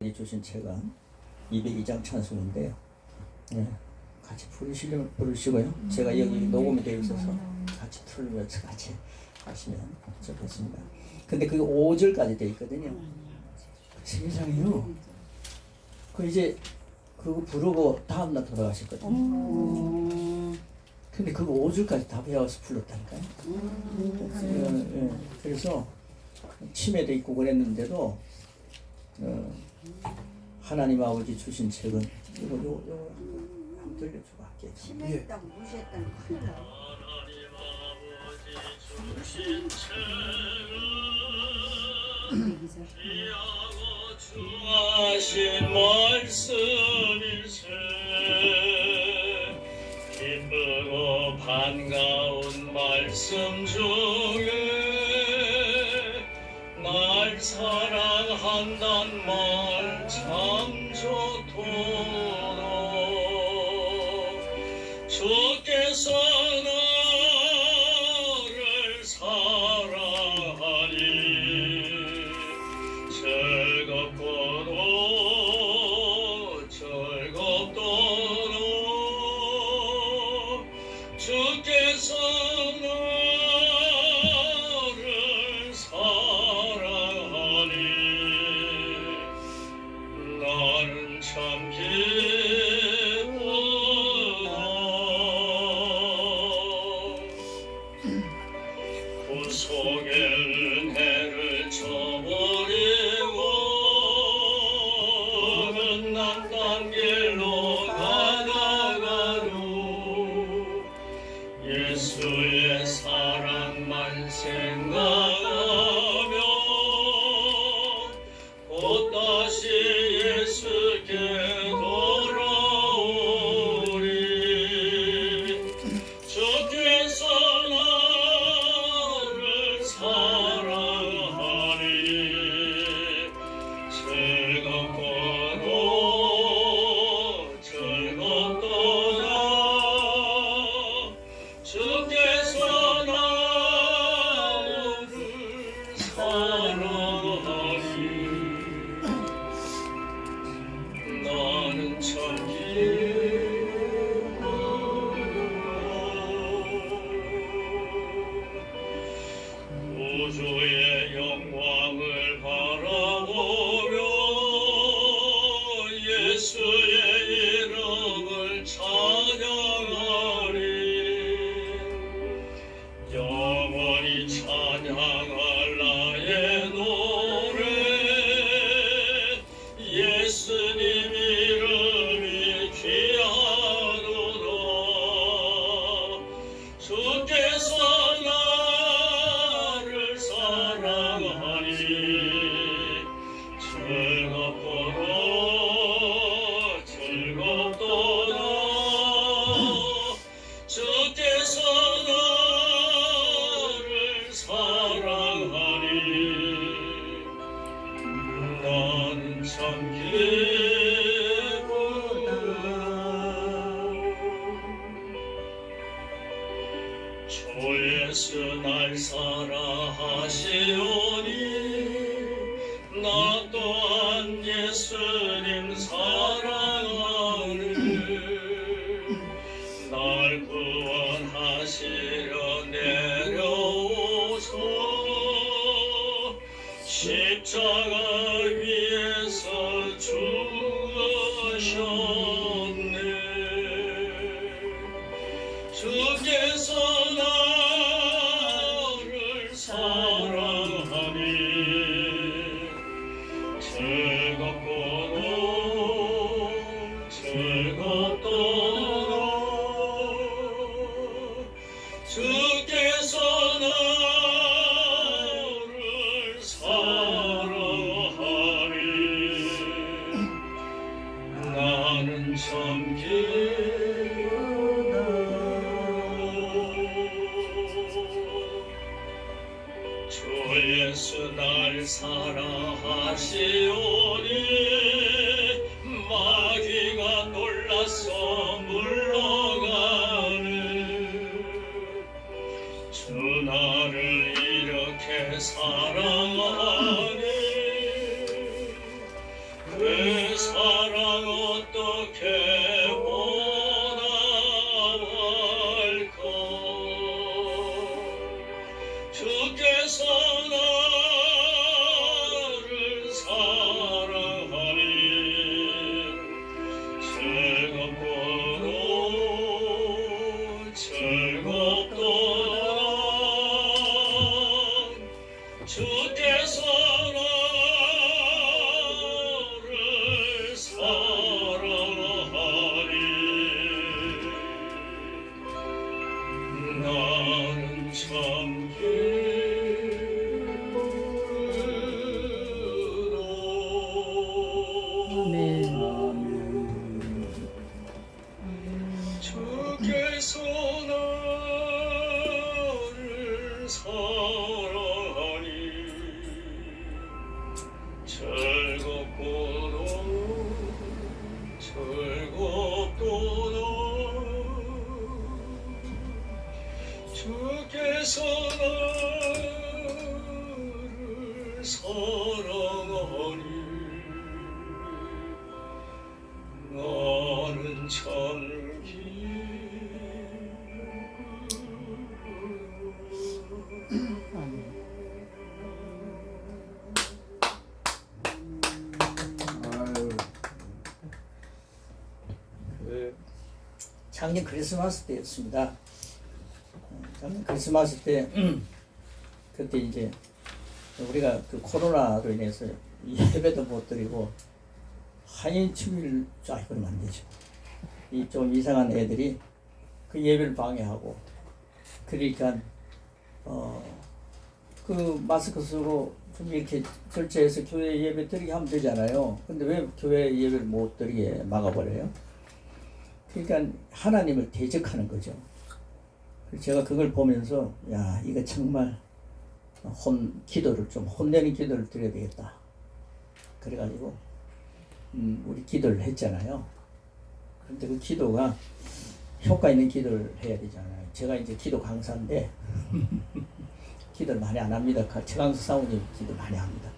주신 책은 202장 찬송인데요. 네, 같이 부르시려면 부르시고요. 제가 여기 녹음이 되어 있어서 같이 틀면서 같이 하시면 좋겠습니다. 근데 그게 5절까지 되어 있거든요. 세상에요. 그 이제 그거 부르고 다음날 돌아가셨거든요. 근데 그거 5절까지 다 배워서 불렀다니까요. 그래서 치매도 있고 그랬는데도 하나님 아버지 주신 책은 이거 한번 들려주고 할게요. 치매 있다고 무시했다는 큰일 나. 하나님 아버지 주신 책은 귀하고 중하신 말씀일세. 기쁘고 반가운 말씀 중에 날 사랑한단 말 참 좋도록. 주께서 나를 사랑하니 즐겁도록 주께서 나를 사랑하니 나는 참 그 속에 은혜를 쳐버리고 끝난 길로 가다가도 예수의 사랑만 생각하며 곧다시 예수께 돌아오리. 주께서 나를 사랑하니 즐겁도록 주께서 나를 사랑하니 나는 참 우주의 영광을 바라보며 예수의 이름을 찬양하리. 영원히 찬양할 나의 노래 예수님 이름이 귀하도다. 주께서 나를 사랑하니 즐겁도록 주께서 나를 사랑하니 나는 참 기쁘다. 주 예수 날 사랑하시오니 나 또한 예수님 사랑하네. 날 구원하시려 내려오소 십자가 위에서 죽으셨네. 주께서 나를 사랑하니 즐겁도록 주께서 나를 사랑하니 나는 참 기쁘다. 주 예수 날 사랑하시오니 마귀가 놀라서 물러가네. 주 나를 이렇게 사랑하니 그 사랑 어떻게 보답할까 주께서 나를 사랑하니 즐겁도다 주께서 나를 사랑하니 나는 참 주께서 나를 사랑하니 즐겁도다 주께서 나를 사랑하니 나는 참 아유, 작년 크리스마스 때였습니다. 작년 크리스마스 때 그때 이제 우리가 그 코로나로 인해서 예배도 못 드리고 한인주의를 그러면 안 되죠. 이 좀 이상한 애들이 그 예배를 방해하고 그러니까 그 마스크 쓰고 좀 이렇게 절제해서 교회 예배 드리게 하면 되잖아요. 근데 왜 교회 예배를 못 드리게 막아버려요? 그러니까 하나님을 대적하는 거죠. 그래서 제가 그걸 보면서 야 이거 정말 기도를 좀 혼내는 기도를 드려야 되겠다. 그래가지고 우리 기도를 했잖아요. 그런데 그 기도가 효과 있는 기도를 해야 되잖아요. 제가 이제 기도 강사인데 기도를 많이 안 합니다. 최강수 사모님 기도 많이 합니다.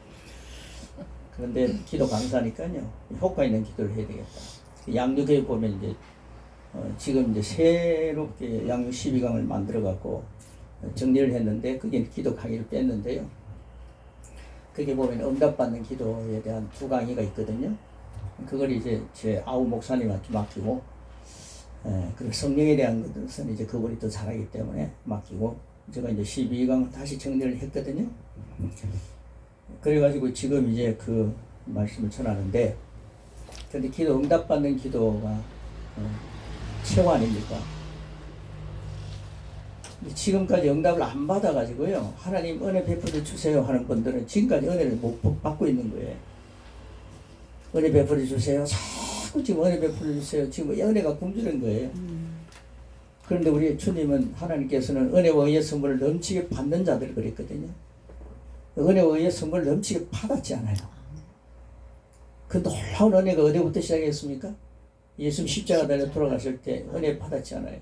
그런데 기도 강사니까요. 효과 있는 기도를 해야 되겠다. 양육에 보면 이제 지금 이제 새롭게 양육 12강을 만들어 갖고 정리를 했는데 그게 기도 강의를 뺐는데요. 그게 보면 응답받는 기도에 대한 2강의가 있거든요. 그걸 이제 제 아우 목사님한테 맡기고, 그리고 성령에 대한 것은 이제 그분이 더 잘하기 때문에 맡기고, 제가 이제 12강 다시 정리를 했거든요. 그래가지고 지금 이제 그 말씀을 전하는데, 근데 기도 응답받는 기도가 최고 아닙니까? 지금까지 응답을 안 받아가지고요. 하나님 은혜 베풀어 주세요 하는 분들은 지금까지 은혜를 못 받고 있는 거예요. 은혜 베풀어 주세요. 자꾸 지금 은혜 베풀어 주세요. 지금 은혜가 굶주린 거예요. 그런데 우리 주님은 하나님께서는 은혜와 의의 선물을 넘치게 받는 자들을 그랬거든요. 은혜와 의의 선물을 넘치게 받았지 않아요. 그 놀라운 은혜가 어디부터 시작했습니까? 예수 십자가 달려 돌아가실 때 은혜 받았지 않아요.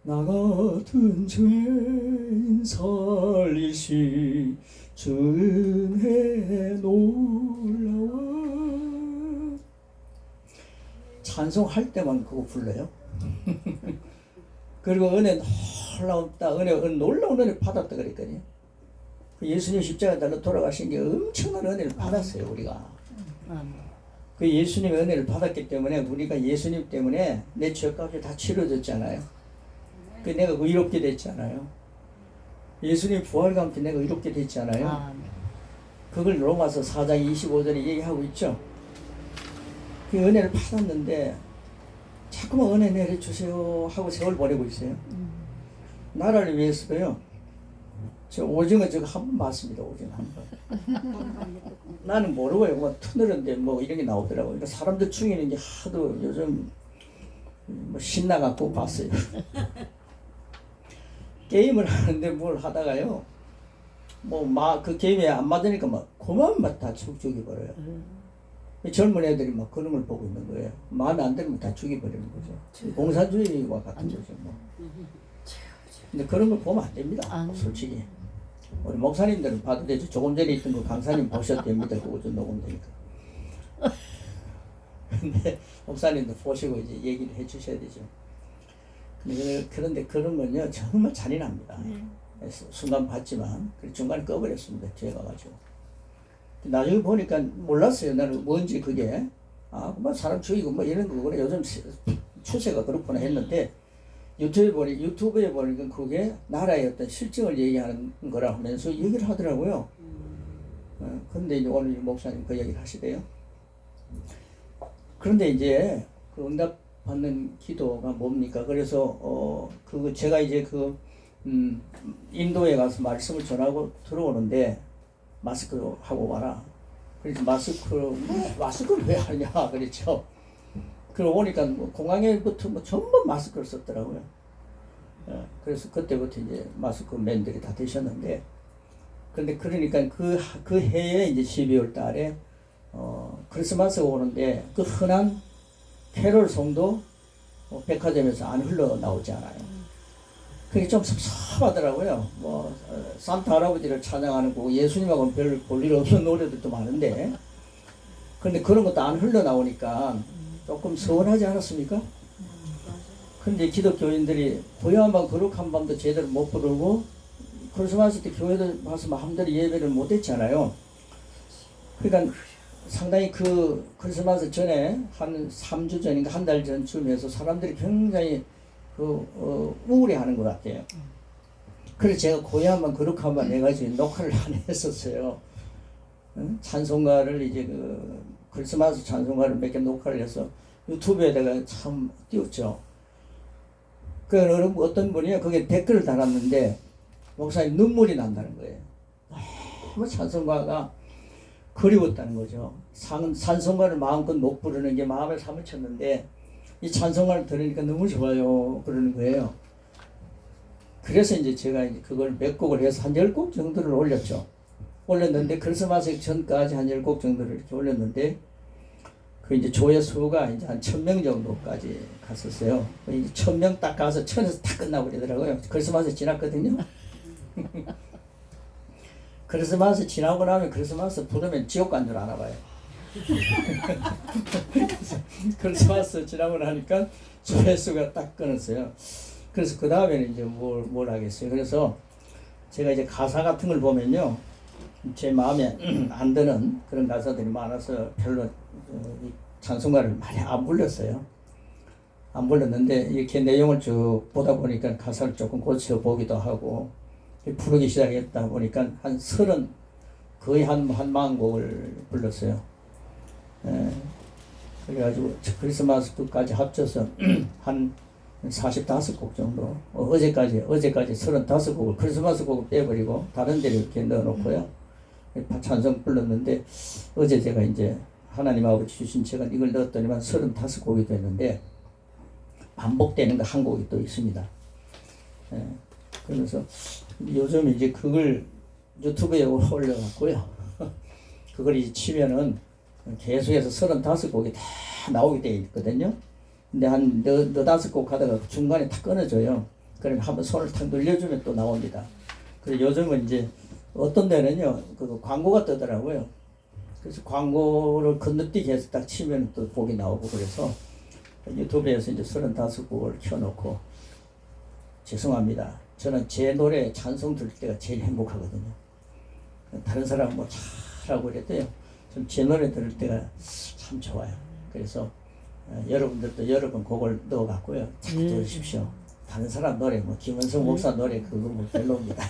나 같은 죄인 살리시 주 은혜 놀라워. 찬송할 때만 그거 불러요. 그리고 은혜 놀라웠다, 놀라운 은혜 받았다 그랬거든요. 그 예수님 십자가 달려 돌아가신 게 엄청난 은혜를 받았어요. 우리가 그 예수님의 은혜를 받았기 때문에 우리가 예수님 때문에 내 죄값이 다 치러졌잖아요. 그 내가 의롭게 됐잖아요. 예수님 부활과 함께 내가 의롭게 됐잖아요. 그걸 로마서 4장 25절에 얘기하고 있죠. 그 은혜를 받았는데 자꾸만 은혜 내려주세요 하고 세월 보내고 있어요. 나라를 위해서요. 저 오징어 저거 한 번 봤습니다. 오징어 한 번. 나는 모르고요. 뭐 터널인데 뭐 이런 게 나오더라고요. 그러니까 사람들 중에는 이제 하도 요즘 뭐 신나갖고 봤어요. 게임을 하는데 뭘 하다가요. 그 게임에 안 맞으니까 막 그만 다 죽여버려요. 젊은 애들이 막 그런 걸 보고 있는 거예요. 마음에 안 들면 다 죽여버리는 거죠. 공산주의와 같은 거죠. 뭐. 근데 그런 걸 보면 안 됩니다. 솔직히. 우리 목사님들은 봐도 되죠. 조금 전에 있던 거 강사님 보셔도 됩니다. 그거 좀 녹음되니까. 근데 목사님도 보시고 이제 얘기를 해 주셔야 되죠. 그런데 그런 건요 정말 잔인합니다. 순간 봤지만 중간에 꺼버렸습니다. 뒤에 가가지고. 나중에 보니까 몰랐어요. 나는 뭔지 그게 뭐 사람 죽이고 뭐 이런 거구나. 요즘 추세가 그렇구나 했는데 유튜브에 보니까 그게 나라의 어떤 실정을 얘기하는 거라 하면서 얘기를 하더라고요. 근데 이제 오늘 목사님 그 얘기를 하시대요. 그런데 이제 그 응답 받는 기도가 뭡니까? 그래서 그거 제가 이제 인도에 가서 말씀을 전하고 들어오는데 마스크 하고 와라. 그래서 마스크를 왜 하냐 그랬죠. 그러고 오니까 뭐 공항에부터 뭐 전부 마스크를 썼더라고요. 그래서 그때부터 이제 마스크맨들이 다 되셨는데, 근데 그러니까 그 해에 이제 12월 달에 크리스마스가 오는데 그 흔한 캐롤송도 백화점에서 안 흘러나오지 않아요. 그게 좀 섭섭하더라고요. 뭐 산타 할아버지를 찬양하는 거고 예수님하고는 별 볼 일 없는 노래들도 많은데, 그런데 그런 것도 안 흘러나오니까 조금 서운하지 않았습니까? 근데 기독교인들이 고요한 거룩한 밤도 제대로 못 부르고 크리스마스 때 교회들 와서 마음대로 예배를 못 했잖아요. 그러니까 상당히 그 크리스마스 전에 한 3주 전인가 한 달 전쯤에서 사람들이 굉장히 우울해하는 것 같아요. 그래서 제가 고요한 거룩한 밤 해가지고 녹화를 안 했었어요. 찬송가를 이제 크리스마스 찬송가를 몇 개 녹화를 해서 유튜브에다가 참 띄웠죠. 어떤 분이 거기에 댓글을 달았는데 목사님 눈물이 난다는 거예요. 너무 찬송가가 그리웠다는 거죠. 찬송가를 마음껏 못 부르는 게 마음에 사무쳤는데 이 찬송가를 들으니까 너무 좋아요 그러는 거예요. 그래서 이제 제가 이제 그걸 몇 곡을 해서 한 10곡 정도를 올렸는데 크리스마스 전까지 한 10곡 정도를 이렇게 올렸는데 그 이제 조회수가 이제 한 1000명 정도까지 갔었어요. 이제 1000명 딱 가서 1000에서 다 끝나버리더라고요. 크리스마스 지났거든요. 크리스마스 지나고 나면 크리스마스 부르면 지옥 간 줄 아나 봐요. 크리스마스 지나고 나니까 조회수가 딱 끊었어요. 그래서 그 다음에는 이제 뭘 하겠어요. 그래서 제가 이제 가사 같은 걸 보면요, 제 마음에 안 드는 그런 가사들이 많아서 별로 찬송가를 많이 안 불렀어요. 안 불렀는데 이렇게 내용을 쭉 보다 보니까 가사를 조금 고쳐보기도 하고 부르기 시작했다 보니까 거의 한 10,000 곡을 불렀어요. 그래가지고 크리스마스 끝까지 합쳐서 한 45곡 정도, 어제까지 35곡을 크리스마스 곡을 빼버리고 다른 데를 이렇게 넣어놓고요, 찬송 불렀는데, 어제 제가 이제 하나님 아버지 주신 제가 이걸 넣었더니만 35곡이 됐는데 반복되는 거 한 곡이 또 있습니다. 그래서 요즘 이제 그걸 유튜브에 올려놨고요. 그걸 이제 치면은 계속해서 35곡이 다 나오게 돼 있거든요. 근데 한 너다섯 곡 하다가 중간에 다 끊어져요. 그러면 한번 손을 탁 늘려주면 또 나옵니다. 그래서 요즘은 이제 어떤 데는요, 그 광고가 뜨더라고요. 그래서 광고를 건너뛰기 해서 딱 치면 또 곡이 나오고, 그래서 유튜브에서 이제 35곡을 켜놓고, 죄송합니다. 저는 제 노래 찬송 들을 때가 제일 행복하거든요. 다른 사람은 뭐 잘하고 그랬대요. 전 제 노래 들을 때가 참 좋아요. 그래서 여러분들도 여러분 곡을 넣어갖고요, 잘 들으십시오. 다른 사람 노래, 뭐 김원성 목사 노래 그거 뭐 별로입니다.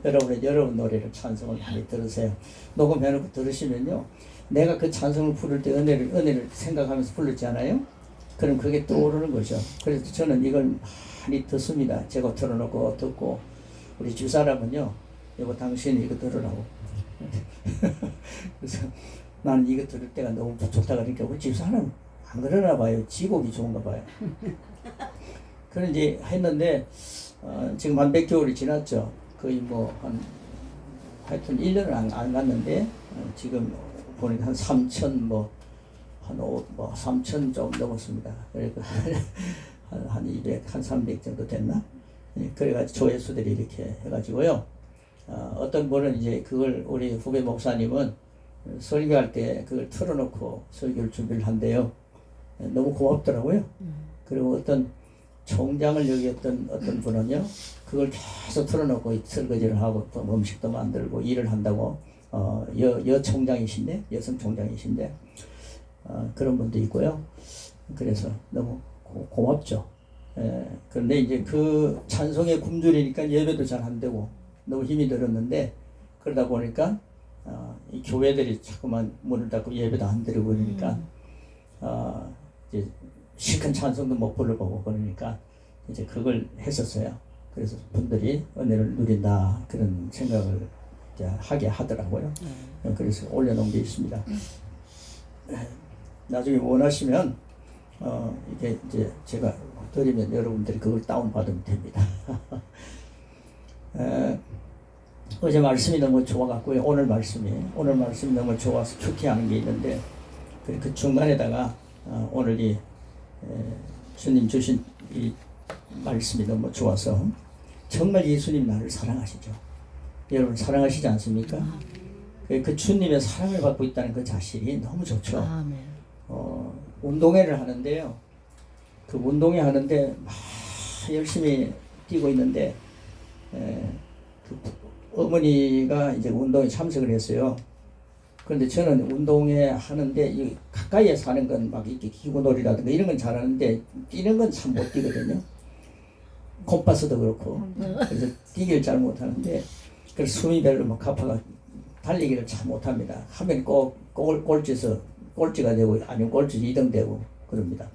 여러분 노래를 찬송을 많이 들으세요. 녹음해놓고 들으시면요, 내가 그 찬송을 부를 때 은혜를 생각하면서 부르잖아요. 그럼 그게 떠오르는 거죠. 그래서 저는 이걸 많이 듣습니다. 제가 틀어놓고 듣고, 우리 집사람은요, 여보 당신이 이거 들으라고. 그래서 나는 이거 들을 때가 너무 좋다 그러니까 우리 집사람 안 그러나 봐요. 지곡이 좋은가 봐요. 그런 이제 했는데 지금 한 100개월이 지났죠. 거의 하여튼 1년을 안 갔는데 지금 보니까 한 3,000 3,000 좀 넘었습니다. 그러니까 한 200, 한 300 정도 됐나? 그래가지고 조회수들이 이렇게 해가지고요. 어떤 분은 이제 그걸 우리 후배 목사님은 설교할 때 그걸 틀어놓고 설교를 준비를 한대요. 너무 고맙더라고요. 그리고 어떤 총장을 여기었던 어떤 분은요, 그걸 계속 틀어놓고 설거지를 하고 또 음식도 만들고 일을 한다고, 총장이신데, 여성 총장이신데, 그런 분도 있고요. 그래서 너무 고맙죠. 그런데 이제 그 찬송의 굶주리니까 예배도 잘 안 되고 너무 힘이 들었는데, 그러다 보니까 이 교회들이 자꾸만 문을 닫고 예배도 안 드리고 그러니까 이제 실컷 찬송도 못 부르고 그러니까 이제 그걸 했었어요. 그래서 분들이 은혜를 누린다 그런 생각을 이제 하게 하더라고요. 그래서 올려놓은 게 있습니다. 나중에 원하시면 이게 이제 제가 드리면 여러분들이 그걸 다운 받으면 됩니다. 어제 말씀이 너무 좋아갖고요. 오늘 말씀이 너무 좋아서 큐티하는 게 있는데 그 중간에다가 오늘 이 주님 주신 이 말씀이 너무 좋아서 정말 예수님 나를 사랑하시죠. 여러분 사랑하시지 않습니까? 그 주님의 사랑을 받고 있다는 그 자신이 너무 좋죠. 운동회를 하는데요. 그 운동회 하는데 막 열심히 뛰고 있는데 그 어머니가 이제 운동에 참석을 했어요. 그런데 저는 운동회 하는데 가까이에 사는 건 막 이렇게 기구놀이라든가 이런 건 잘하는데 뛰는 건 참 못 뛰거든요. 콤파스도 그렇고. 그래서 뛰기를 잘 못하는데 그래서 숨이 별로 막 가파가 달리기를 참 못합니다. 하면 꼭 꼴찌가 되고 아니면 꼴찌 2등 되고 그럽니다.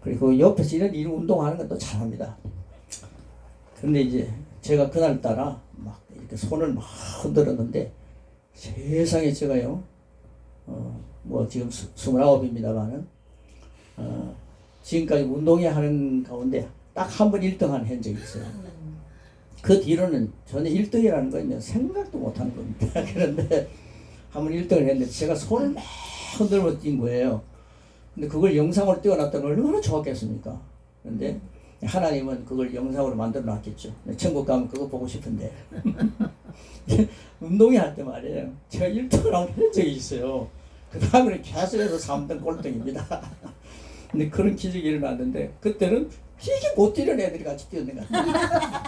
그리고 옆에서 이런 운동하는 건 또 잘합니다. 그런데 이제 제가 그날따라 막 이렇게 손을 막 흔들었는데 세상에 제가요, 뭐 지금 29입니다만은, 지금까지 운동회 하는 가운데 딱 한 번 1등 한 적이 있어요. 그 뒤로는 전혀 1등이라는 건 생각도 못 하는 겁니다. 그런데 한 번 1등을 했는데 제가 손을 막 흔들며 뛴 거예요. 근데 그걸 영상으로 띄워놨다면 얼마나 좋았겠습니까? 그런데 하나님은 그걸 영상으로 만들어 놨겠죠. 천국 가면 그거 보고 싶은데. 운동회 할 때 말이에요. 제가 1등을 한 적이 있어요. 그 다음에는 계속해서 3등 꼴등입니다. 근데 그런 기적이 일어났는데, 그때는 되게 못 뛰는 애들이 같이 뛰었는 것 같아요.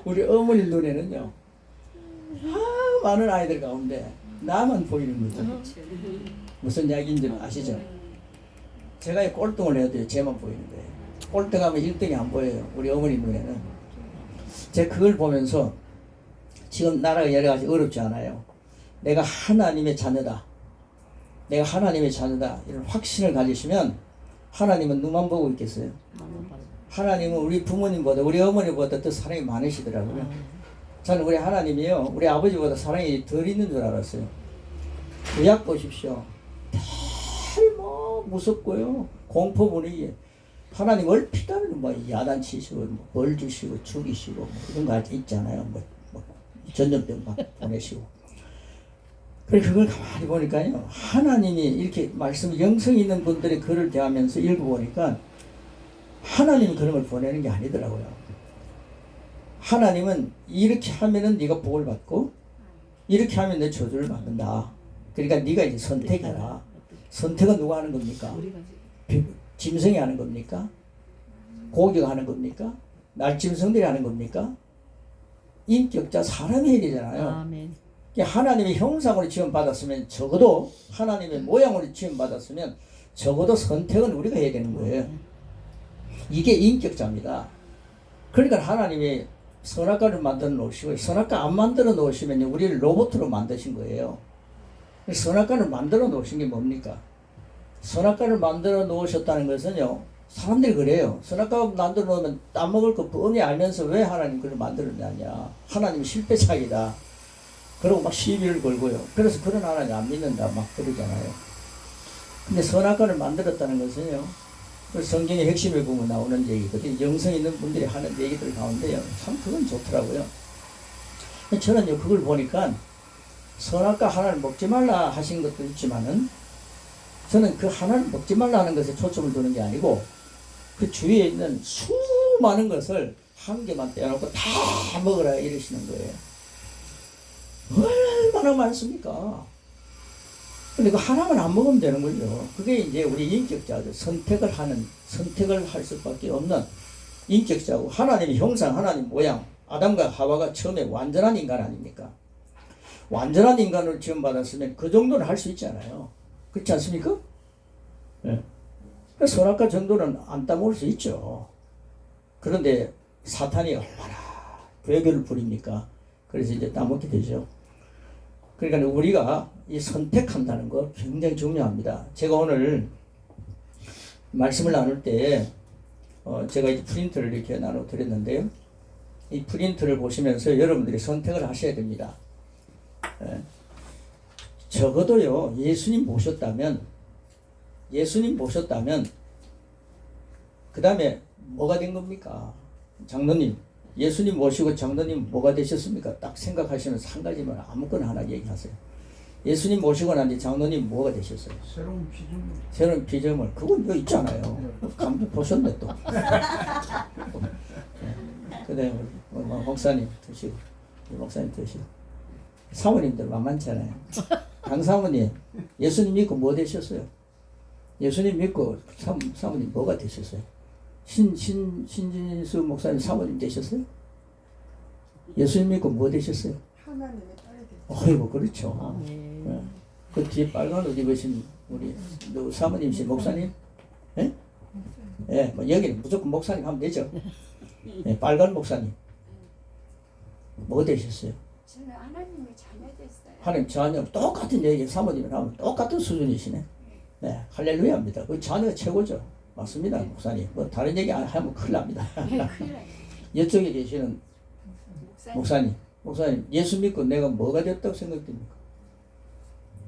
우리 어머니 눈에는요, 많은 아이들 가운데 나만 보이는 거죠. 무슨 이야기인지 아시죠? 제가 꼴등을 해야 돼요. 쟤만 보이는 거예요. 꼴등하면 1등이 안 보여요. 우리 어머니 눈에는. 제가 그걸 보면서 지금 나라가 여러 가지 어렵지 않아요. 내가 하나님의 자녀다. 내가 하나님의 자녀다. 이런 확신을 가지시면 하나님은 눈만 보고 있겠어요. 하나님은 우리 부모님보다 우리 어머니보다 더 사랑이 많으시더라고요. 저는 우리 하나님이요, 우리 아버지보다 사랑이 덜 있는 줄 알았어요. 구약 보십시오. 뭐 무섭고요. 공포 분위기. 하나님 얼핏 하면 뭐 야단치시고 뭐 벌 주시고 죽이시고 뭐 이런 거 있잖아요. 뭐 전염병 막 보내시고. 그래 그걸 가만히 보니까요. 하나님이 이렇게 말씀 영성 있는 분들의 글을 대하면서 읽어보니까 하나님이 그런 걸 보내는 게 아니더라고요. 하나님은 이렇게 하면은 네가 복을 받고 이렇게 하면 내 저주를 받는다. 그러니까 네가 이제 선택해라. 선택은 누가 하는 겁니까? 짐승이 하는 겁니까? 고기가 하는 겁니까? 날짐승들이 하는 겁니까? 인격자 사람이 해야 되잖아요. 아멘. 하나님의 형상으로 지원받았으면 적어도 하나님의 모양으로 지원받았으면 적어도 선택은 우리가 해야 되는 거예요. 이게 인격자입니다. 그러니까 하나님이 선악과를 만들어 놓으시고 선악과 안 만들어 놓으시면 우리를 로봇으로 만드신 거예요. 선악과를 만들어 놓으신 게 뭡니까? 선악과를 만들어 놓으셨다는 것은요, 사람들이 그래요. 선악과 만들어 놓으면 따먹을 거 뻔히 알면서 왜 하나님 그걸 만들었냐냐. 하나님 실패작이다. 그러고 막 시비를 걸고요. 그래서 그런 하나님 안 믿는다 막 그러잖아요. 근데 선악과를 만들었다는 것은요, 그 성경의 핵심을 보면 나오는 얘기거든요. 영성 있는 분들이 하는 얘기들 가운데요, 참 그건 좋더라고요. 저는요, 그걸 보니까 선악과 하나를 먹지 말라 하신 것도 있지만은 저는 그 하나를 먹지 말라 하는 것에 초점을 두는 게 아니고 그 주위에 있는 수많은 것을 한 개만 떼어놓고 다 먹으라 이러시는 거예요. 얼마나 많습니까? 근데 그 하나만 안 먹으면 되는 거죠. 그게 이제 우리 인격자들 선택을 할 수밖에 없는 인격자고, 하나님의 형상, 하나님 모양, 아담과 하와가 처음에 완전한 인간 아닙니까? 완전한 인간을 지원받았으면 그 정도는 할 수 있잖아요. 그렇지 않습니까? 네. 선악과 정도는 안 따먹을 수 있죠. 그런데 사탄이 얼마나 괴교를 부립니까? 그래서 이제 따먹게 되죠. 그러니까 우리가 이 선택한다는 거 굉장히 중요합니다. 제가 오늘 말씀을 나눌 때 제가 이 프린트를 이렇게 나눠 드렸는데요. 이 프린트를 보시면서 여러분들이 선택을 하셔야 됩니다. 적어도요, 예수님 모셨다면 그 다음에 뭐가 된 겁니까? 장로님, 예수님 모시고 장로님 뭐가 되셨습니까? 딱 생각하시면서 한 가지만 아무거나 하나 얘기하세요. 예수님 모시고 난 뒤 장로님 뭐가 되셨어요? 새로운 피조물. 그건 여기 있잖아요. 감독 보셨네 또. 그다음에 목사님 드시고, 목사님 드시고. 사모님들 만만찮아요. 강사모님, 예수님 믿고 뭐 되셨어요? 예수님 믿고 사모님 뭐가 되셨어요? 신진수 목사님 사모님 되셨어요? 예수님 믿고 뭐 되셨어요? 하나님의 딸이 됐어요. 어이구, 그렇죠. 네. 그 뒤에 빨간 옷 입으신 우리 사모님이신 목사님? 예? 예, 뭐 여기는 무조건 목사님 하면 되죠. 예, 빨간 목사님. 뭐 되셨어요? 저는 하나님의 자녀 됐어요. 하나님 자녀, 똑같은 얘기 사모님을 하면 똑같은 수준이시네. 네, 할렐루야입니다. 그 자녀가 최고죠. 맞습니다, 목사님. 뭐 다른 얘기 안 하면 큰일 납니다. 이쪽에 계시는 목사님, 예수 믿고 내가 뭐가 됐다고 생각됩니까?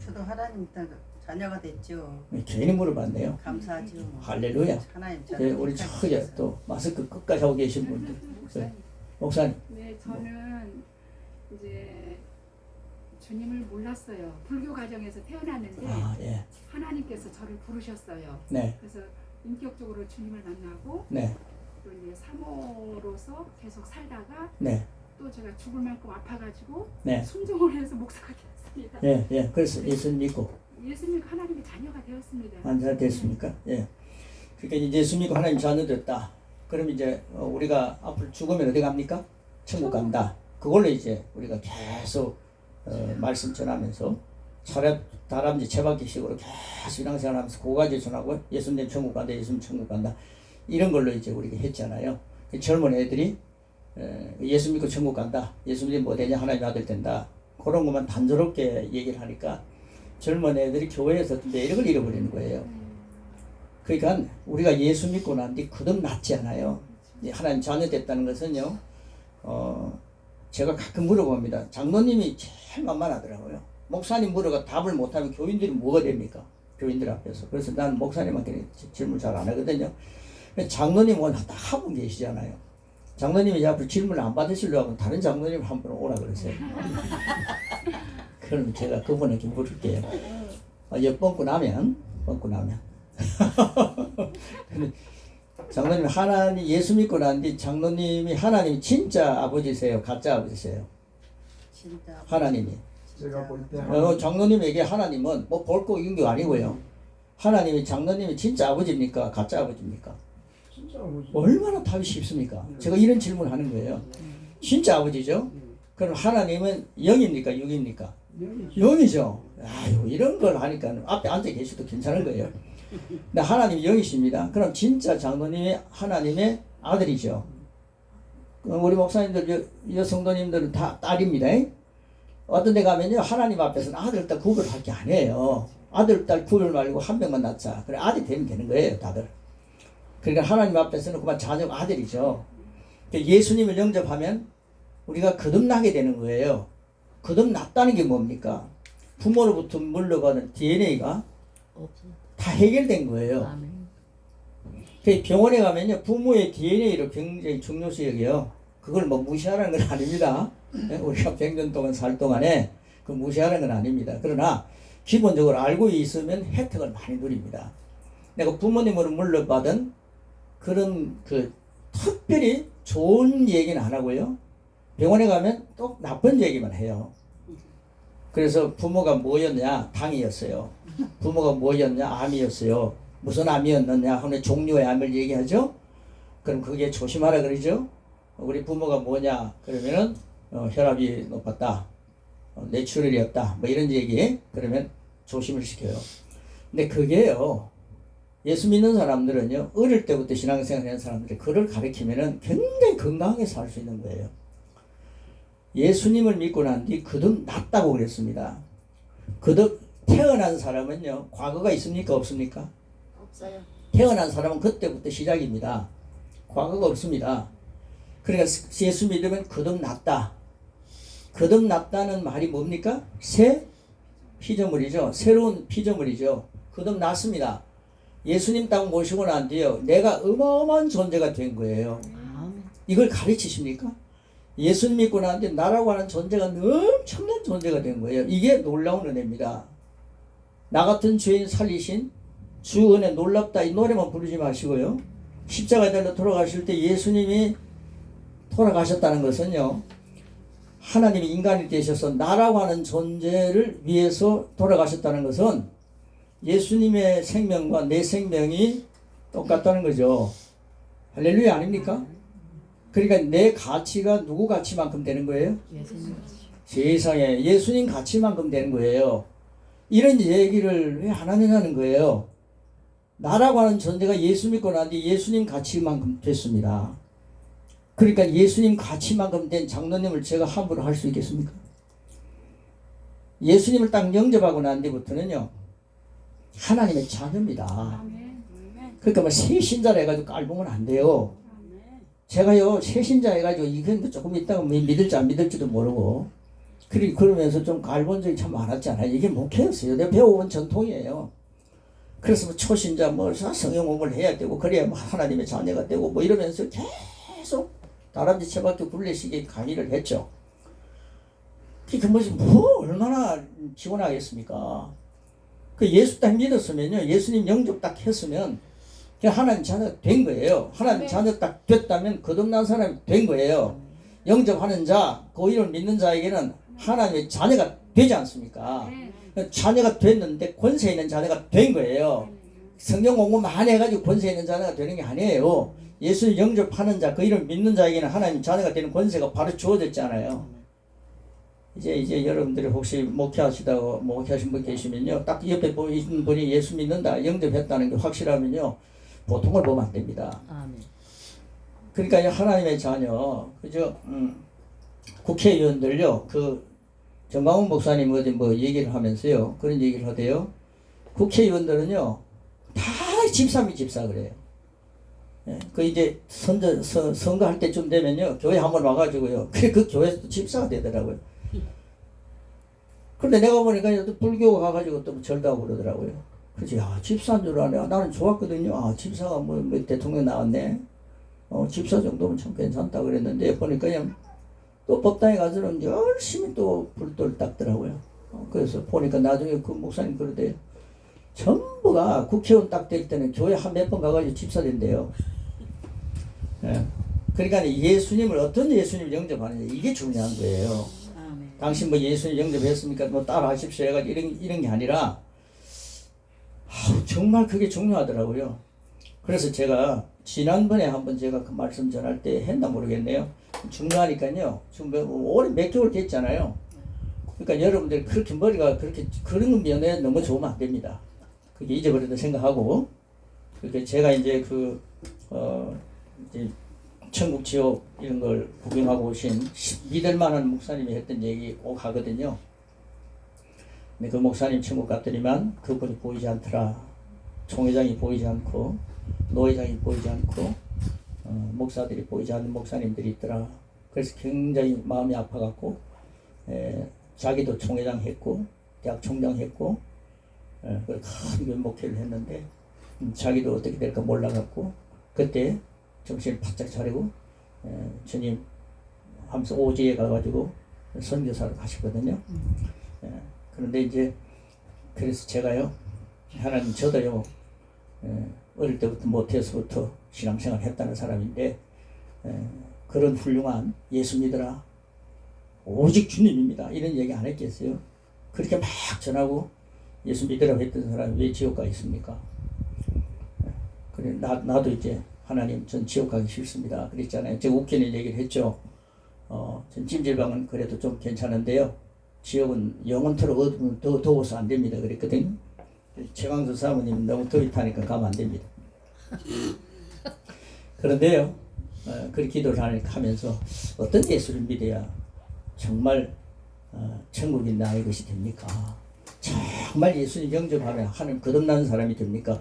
저도 하나님 딸 자녀가 됐죠. 괜히 물어봤네요. 감사하죠. 할렐루야. 하나님 네, 우리 저기 또 마스크 끝까지 하고 계신 분들. 네. 목사님. 네, 저는 이제 주님을 몰랐어요. 불교 가정에서 태어났는데 예. 하나님께서 저를 부르셨어요. 네. 그래서 인격적으로 주님을 만나고 네. 또 이제 사모로서 계속 살다가 네. 또 제가 죽을 만큼 아파가지고 네. 순종을 해서 목사가 되었습니다. 예, 예. 그래서 예수님 믿고 예수님 하나님의 자녀가 되었습니다. 환자 됐습니까? 예. 그러니까 이제 예수 믿고 하나님 자녀 됐다. 그럼 이제 우리가 앞으로 죽으면 어디 갑니까? 천국 간다. 그걸로 이제 우리가 계속 말씀 전하면서 다람쥐 채바퀴식으로 계속 신앙생활하면서 고가지 전하고 예수님 천국 간다, 예수님 천국 간다, 이런 걸로 이제 우리가 했잖아요. 젊은 애들이 예수 믿고 천국 간다, 예수 믿으면 뭐 되냐, 하나님 아들 된다, 그런 것만 단조롭게 얘기를 하니까 젊은 애들이 교회에서 매력을 잃어버리는 거예요. 그러니까 우리가 예수 믿고 난 뒤 거듭났지 않아요. 하나님 자녀 됐다는 것은요, 제가 가끔 물어봅니다. 장로님이 제일 만만하더라고요. 목사님 물어가 답을 못하면 교인들이 뭐가 됩니까? 교인들 앞에서. 그래서 나는 목사님한테 질문 잘 안 하거든요. 장로님은 딱 한 분 계시잖아요. 장로님이 앞으로 질문을 안 받으시려고 하면 다른 장로님 한 분 오라 그러세요. 그럼 제가 그분에게 물을게요. 뻥고 나면. 장로님 하나님 예수 믿고 난 뒤 장로님이 하나님이 진짜 아버지세요? 가짜 아버지세요? 진짜 하나님이. 제가 볼 때 장로님에게 하나님은 뭐 볼거 이런 게 아니고요. 하나님이 장로님이 진짜 아버지입니까? 가짜 아버지입니까? 진짜 아버지. 얼마나 답이 쉽습니까? 제가 이런 질문을 하는 거예요. 진짜 아버지죠? 그럼 하나님은 영입니까? 육입니까? 영이죠. 아유, 이런 걸 하니까 앞에 앉아 계셔도 괜찮은 거예요. 근데 하나님이 영이십니다. 그럼 진짜 장로님이 하나님의 아들이죠. 우리 목사님들, 여성도님들은 다 딸입니다. 어떤 데 가면요, 하나님 앞에서는 아들, 딸 구별할 게 아니에요. 아들, 딸 구별 말고 한 명만 낳자. 그래, 아들이 되면 되는 거예요, 다들. 그러니까 하나님 앞에서는 그만 자녀가 아들이죠. 예수님을 영접하면 우리가 거듭나게 되는 거예요. 거듭났다는 게 뭡니까? 부모로부터 물러가는 DNA가 다 해결된 거예요. 병원에 가면요, 부모의 DNA를 굉장히 중요시 여겨요. 그걸 뭐 무시하라는 건 아닙니다. 우리가 100년 동안 살 동안에 그 무시하는 건 아닙니다. 그러나 기본적으로 알고 있으면 혜택을 많이 누립니다. 내가 부모님으로 물려받은 그런 그 특별히 좋은 얘기는 안 하고요. 병원에 가면 또 나쁜 얘기만 해요. 그래서 부모가 뭐였냐? 당이었어요. 부모가 뭐였냐? 암이었어요. 무슨 암이었느냐 하는 종류의 암을 얘기하죠. 그럼 그게 조심하라 그러죠. 우리 부모가 뭐냐 그러면은 혈압이 높았다, 뇌출혈이었다, 뭐 이런 얘기. 그러면 조심을 시켜요. 근데 그게요, 예수 믿는 사람들은요, 어릴 때부터 신앙생활 하는 사람들이 그를 가르치면은 굉장히 건강하게 살 수 있는 거예요. 예수님을 믿고 난 뒤 거듭 났다고 그랬습니다. 거듭 태어난 사람은요, 과거가 있습니까 없습니까? 없어요. 태어난 사람은 그때부터 시작입니다. 과거가 없습니다. 그러니까 예수 믿으면 거듭났다. 거듭났다는 말이 뭡니까? 새 피조물이죠. 새로운 피조물이죠. 거듭났습니다. 예수님 딱 모시고 난 뒤에요, 내가 어마어마한 존재가 된 거예요. 이걸 가르치십니까? 예수님 믿고 난 뒤에 나라고 하는 존재가 엄청난 존재가 된 거예요. 이게 놀라운 은혜입니다. 나 같은 죄인 살리신 주 은혜 놀랍다, 이 노래만 부르지 마시고요, 십자가에 달려 돌아가실 때 예수님이 돌아가셨다는 것은요, 하나님이 인간이 되셔서 나라고 하는 존재를 위해서 돌아가셨다는 것은 예수님의 생명과 내 생명이 똑같다는 거죠. 할렐루야 아닙니까? 그러니까 내 가치가 누구 가치만큼 되는 거예요? 세상에 예수님 가치만큼 되는 거예요. 이런 얘기를 왜 안 하느냐는 거예요. 나라고 하는 존재가 예수 믿고 난 뒤 예수님 가치만큼 됐습니다. 그러니까 예수님 가치만큼 된 장로님을 제가 함부로 할 수 있겠습니까? 예수님을 딱 영접하고 난 뒤부터는요, 하나님의 자녀입니다. 그러니까 뭐 새신자라 해가지고 깔보면 안 돼요. 제가요 새신자 해가지고 이건 조금 있다가 믿을지 안 믿을지도 모르고 그러면서 좀 깔본 적이 참 많았잖아요. 이게 목회였어요. 내가 배워온 전통이에요. 그래서 뭐 초신자 뭐 성경 공부를 해야 되고 그래야 뭐 하나님의 자녀가 되고 뭐 이러면서 계속 다람쥐 채밖에 굴레시게 강의를 했죠. 그게 뭐 얼마나 지원하겠습니까? 그 예수 딱 믿었으면요, 예수님 영접 딱 했으면 그냥 하나님 자녀가 된 거예요. 하나님 자녀 딱 됐다면 거듭난 사람이 된 거예요. 영접하는 자, 그 이름을 믿는 자에게는 하나님의 자녀가 되지 않습니까? 자녀가 됐는데 권세 있는 자녀가 된 거예요. 성경 공부 많이 해가지고 권세 있는 자녀가 되는 게 아니에요. 예수를 영접하는 자, 그 이름을 믿는 자에게는 하나님 자녀가 되는 권세가 바로 주어졌잖아요. 이제 여러분들이 혹시 목회하시다가 목회하신 분 계시면요, 딱 옆에 보이는 분이 예수 믿는다, 영접했다는 게 확실하면요, 보통을 보면 안 됩니다. 아멘. 그러니까 하나님의 자녀, 그죠? 국회의원들요, 그 정광훈 목사님 어디 뭐 얘기를 하면서요, 그런 얘기를 하대요. 국회의원들은요, 다 집사미 집사 그래요. 예, 그 이제 선거할 때쯤 되면요, 교회 한번 와가지고요, 그 교회에서 집사가 되더라고요. 근데 내가 보니까 또 불교가 가가지고 또 절도 하고 그러더라고요. 그치, 집사인 줄 아네. 나는 좋았거든요. 집사가 뭐 대통령 나왔네. 집사 정도면 참 괜찮다 그랬는데, 보니까 그냥 또 법당에 가서는 열심히 또 불도를 닦더라고요. 그래서 보니까 나중에 그 목사님 그러대요. 전부가 국회의원 딱 될 때는 교회 한 몇 번 가가지고 집사 된대요. 예. 그러니까 예수님을 어떤 예수님을 영접하느냐, 이게 중요한 거예요. 당신 뭐 예수님 영접했습니까? 뭐 따라 하십시오 해가지고 이런 게 아니라, 정말 그게 중요하더라고요. 그래서 제가 지난번에 한번 제가 그 말씀 전할 때 했나 모르겠네요. 중요하니까요. 지금 올해 몇 개월 됐잖아요. 그러니까 여러분들 그렇게 머리가 그렇게 그런 면에 너무 좋으면 안 됩니다. 그게 잊어버린다 생각하고, 그러니까 제가 이제 이제 천국 지옥 이런 걸 구경하고 오신 믿을 만한 목사님이 했던 얘기 꼭 하거든요. 근데 그 목사님 천국 갔더니만 그분이 보이지 않더라. 총회장이 보이지 않고 노회장이 보이지 않고 목사들이 보이지 않는 목사님들이 있더라. 그래서 굉장히 마음이 아파갖고 자기도 총회장 했고 대학 총장 했고 큰 목회를 했는데 자기도 어떻게 될까 몰라갖고 그때 정신을 바짝 차리고 주님 하면서 오지에 가가지고 선교사를 가시거든요. 그런데 이제 그래서 제가요, 하나님 저도요 어릴 때부터 모태에서부터 신앙생활 했다는 사람인데 그런 훌륭한 예수 믿어라. 오직 주님입니다. 이런 얘기 안 했겠어요? 그렇게 막 전하고 예수 믿으라고 했던 사람이 왜 지옥 가 있습니까? 그래, 나도 이제 하나님 전 지옥 가기 싫습니다. 그랬잖아요. 제가 웃기는 얘기를 했죠. 전 찜질방은 그래도 좀 괜찮은데요. 지옥은 영원토록 더 더워서 안 됩니다. 그랬거든요. 최강수 사모님 너무 더위 타니까 가면 안 됩니다. 그런데요, 그렇게 기도를 하면서 어떤 예수를 믿어야 정말 천국이 나의 것이 됩니까? 정말 예수님 영접하면 하나님 거듭나는 사람이 됩니까?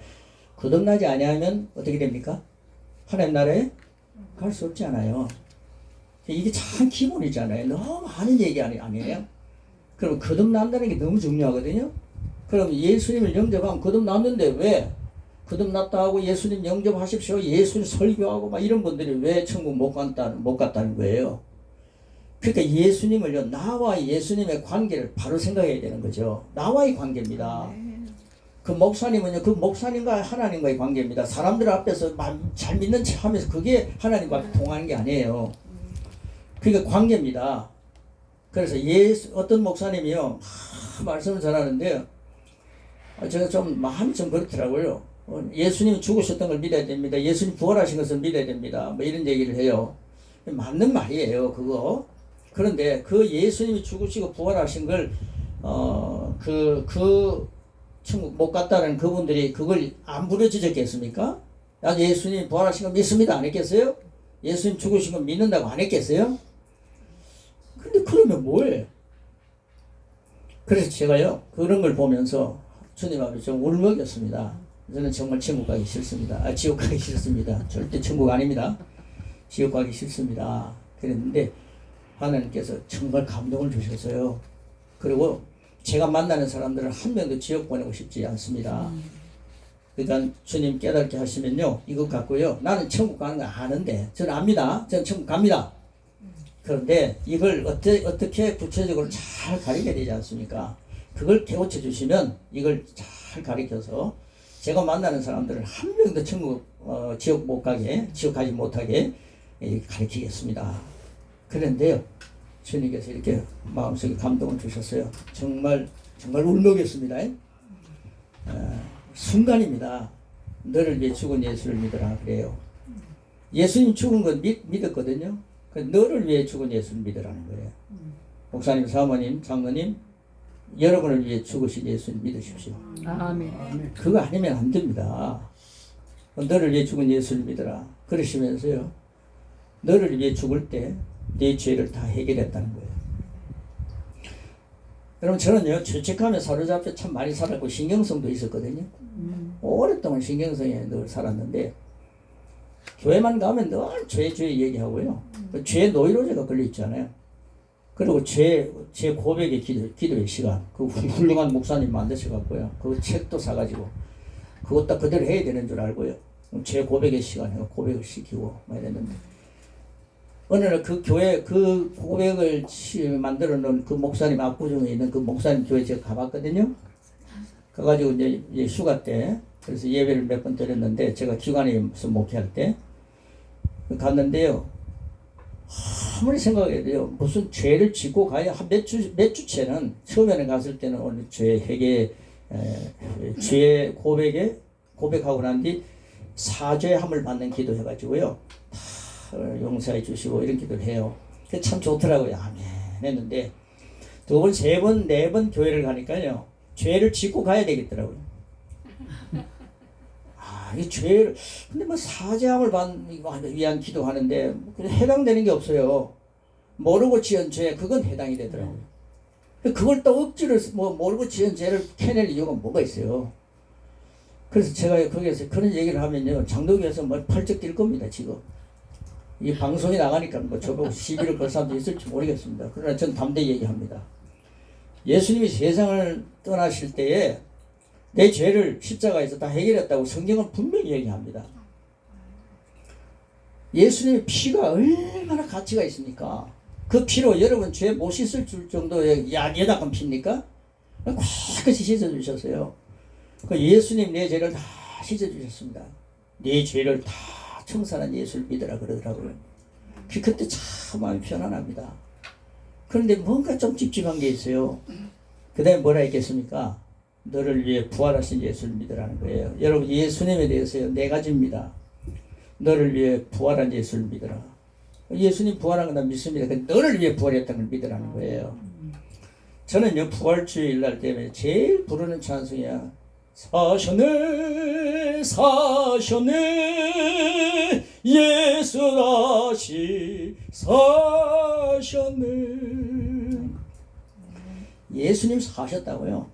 거듭나지 아니하면 어떻게 됩니까? 하나님 나라에 갈 수 없지 않아요. 이게 참 기본이잖아요. 너무 많은 얘기 아니에요? 그럼 거듭난다는 게 너무 중요하거든요. 그럼 예수님을 영접하면 거듭났는데 왜? 거듭났다 하고 예수님 영접하십시오. 예수님 설교하고 막 이런 분들이 왜 천국 못 갔다는 거예요. 그러니까 예수님을요, 나와 예수님의 관계를 바로 생각해야 되는 거죠. 나와의 관계입니다. 그 목사님은요, 그 목사님과 하나님과의 관계입니다. 사람들 앞에서 잘 믿는 척 하면서 그게 하나님과 통하는 게 아니에요. 그러니까 관계입니다. 그래서 어떤 목사님이요, 말씀을 전하는데요, 제가 좀 마음이 좀 그렇더라고요. 예수님이 죽으셨던 걸 믿어야 됩니다. 예수님 부활하신 것을 믿어야 됩니다. 뭐 이런 얘기를 해요. 맞는 말이에요, 그거. 그런데 그 예수님이 죽으시고 부활하신 걸, 천국 못 갔다는 그분들이 그걸 안 부르짖었겠습니까? 나 예수님 부활하신 거 믿습니다. 안 했겠어요? 예수님 죽으신 거 믿는다고 안 했겠어요? 근데 그러면 뭐해? 그래서 제가요, 그런 걸 보면서 주님 앞에 좀 울먹였습니다. 저는 정말 천국 가기 싫습니다. 지옥 가기 싫습니다. 절대 천국 아닙니다. 지옥 가기 싫습니다. 그랬는데 하나님께서 정말 감동을 주셨어요. 그리고 제가 만나는 사람들은 한 명도 지옥 보내고 싶지 않습니다. 그러니까 주님 깨닫게 하시면요, 이것 갖고요, 나는 천국 가는 거 아는데, 저는 압니다. 저는 천국 갑니다. 그런데 이걸 어떻게 구체적으로 잘 가르쳐야 되지 않습니까? 그걸 깨우쳐 주시면 이걸 잘 가르쳐서 제가 만나는 사람들은 한 명도 지옥 못 가게, 지옥 가지 못하게 가르치겠습니다. 그런데요, 주님께서 이렇게 마음속에 감동을 주셨어요. 정말 울먹였습니다. 순간입니다. 너를 위해 죽은 예수를 믿어라 그래요. 예수님 죽은 건 믿었거든요. 너를 위해 죽은 예수를 믿으라는 거예요. 목사님, 사모님, 장로님, 여러분을 위해 죽으신 예수를 믿으십시오. 아멘. 그거 아니면 안 됩니다. 너를 위해 죽은 예수를 믿어라. 그러시면서요, 너를 위해 죽을 때 네 죄를 다 해결했다는 거예요. 여러분, 저는요, 죄책감에 사로잡혀 참 많이 살았고 신경성도 있었거든요. 오랫동안 신경성에 늘 살았는데 교회만 가면 늘 죄 얘기하고요. 죄 노이로제가 걸려 있잖아요. 그리고 죄 고백의 기도의 시간, 그 훌륭한 목사님 만드셔갖고요, 그 책도 사가지고 그것 다 그대로 해야 되는 줄 알고요, 죄 고백의 시간 해서 고백을 시키고 막 이랬는데, 어느 날 그 교회 그 고백을 만들어 놓은 그 목사님 압구정에 있는 그 목사님 교회 제가 가봤거든요. 가가지고 이제 휴가 때, 그래서 예배를 몇 번 드렸는데, 제가 기관에서 목회할 때 갔는데요, 아무리 생각해도 돼요, 무슨 죄를 짓고 가야 몇 주째는, 처음에는 갔을 때는 오늘 죄 회개, 죄 고백하고 난 뒤 사죄함을 받는 기도 해가지고요, 다 용서해 주시고 이런 기도를 해요. 그게 참 좋더라고요. 아멘 했는데, 두 번, 세 번, 네 번 교회를 가니까요, 죄를 짓고 가야 되겠더라고요. 이 죄를, 근데 뭐 사죄함을 위한 기도하는데 해당되는 게 없어요. 모르고 지은 죄, 그건 해당이 되더라고요. 그걸 또 억지로 모르고 지은 죄를 캐낼 이유가 뭐가 있어요. 그래서 제가 거기에서 그런 얘기를 하면요, 장독에서 뭐 펄쩍 뛸 겁니다, 지금. 이 방송이 나가니까 뭐 저보고 시비를 걸 사람도 있을지 모르겠습니다. 그러나 전 담대히 얘기합니다. 예수님이 세상을 떠나실 때에 내 죄를 십자가에서 다 해결했다고 성경은 분명히 얘기합니다. 예수님의 피가 얼마나 가치가 있습니까? 그 피로 여러분 죄 못 씻을 정도의 약에다가 피입니까? 깨끗이 씻어주셨어요. 그 예수님 내 죄를 다 씻어주셨습니다. 내 죄를 다 청산한 예수를 믿으라 그러더라고요. 그때 참 마음이 편안합니다. 그런데 뭔가 좀 찝찝한 게 있어요. 그 다음에 뭐라 했겠습니까? 너를 위해 부활하신 예수를 믿으라는 거예요. 여러분, 예수님에 대해서요, 네 가지입니다. 너를 위해 부활한 예수를 믿으라. 예수님 부활한 건 난 믿습니다. 너를 위해 부활했다는 걸 믿으라는 거예요. 저는요, 부활주일 날 때문에 제일 부르는 찬송이야. 사셨네, 사셨네, 예수 다시 사셨네. 예수님 사셨다고요?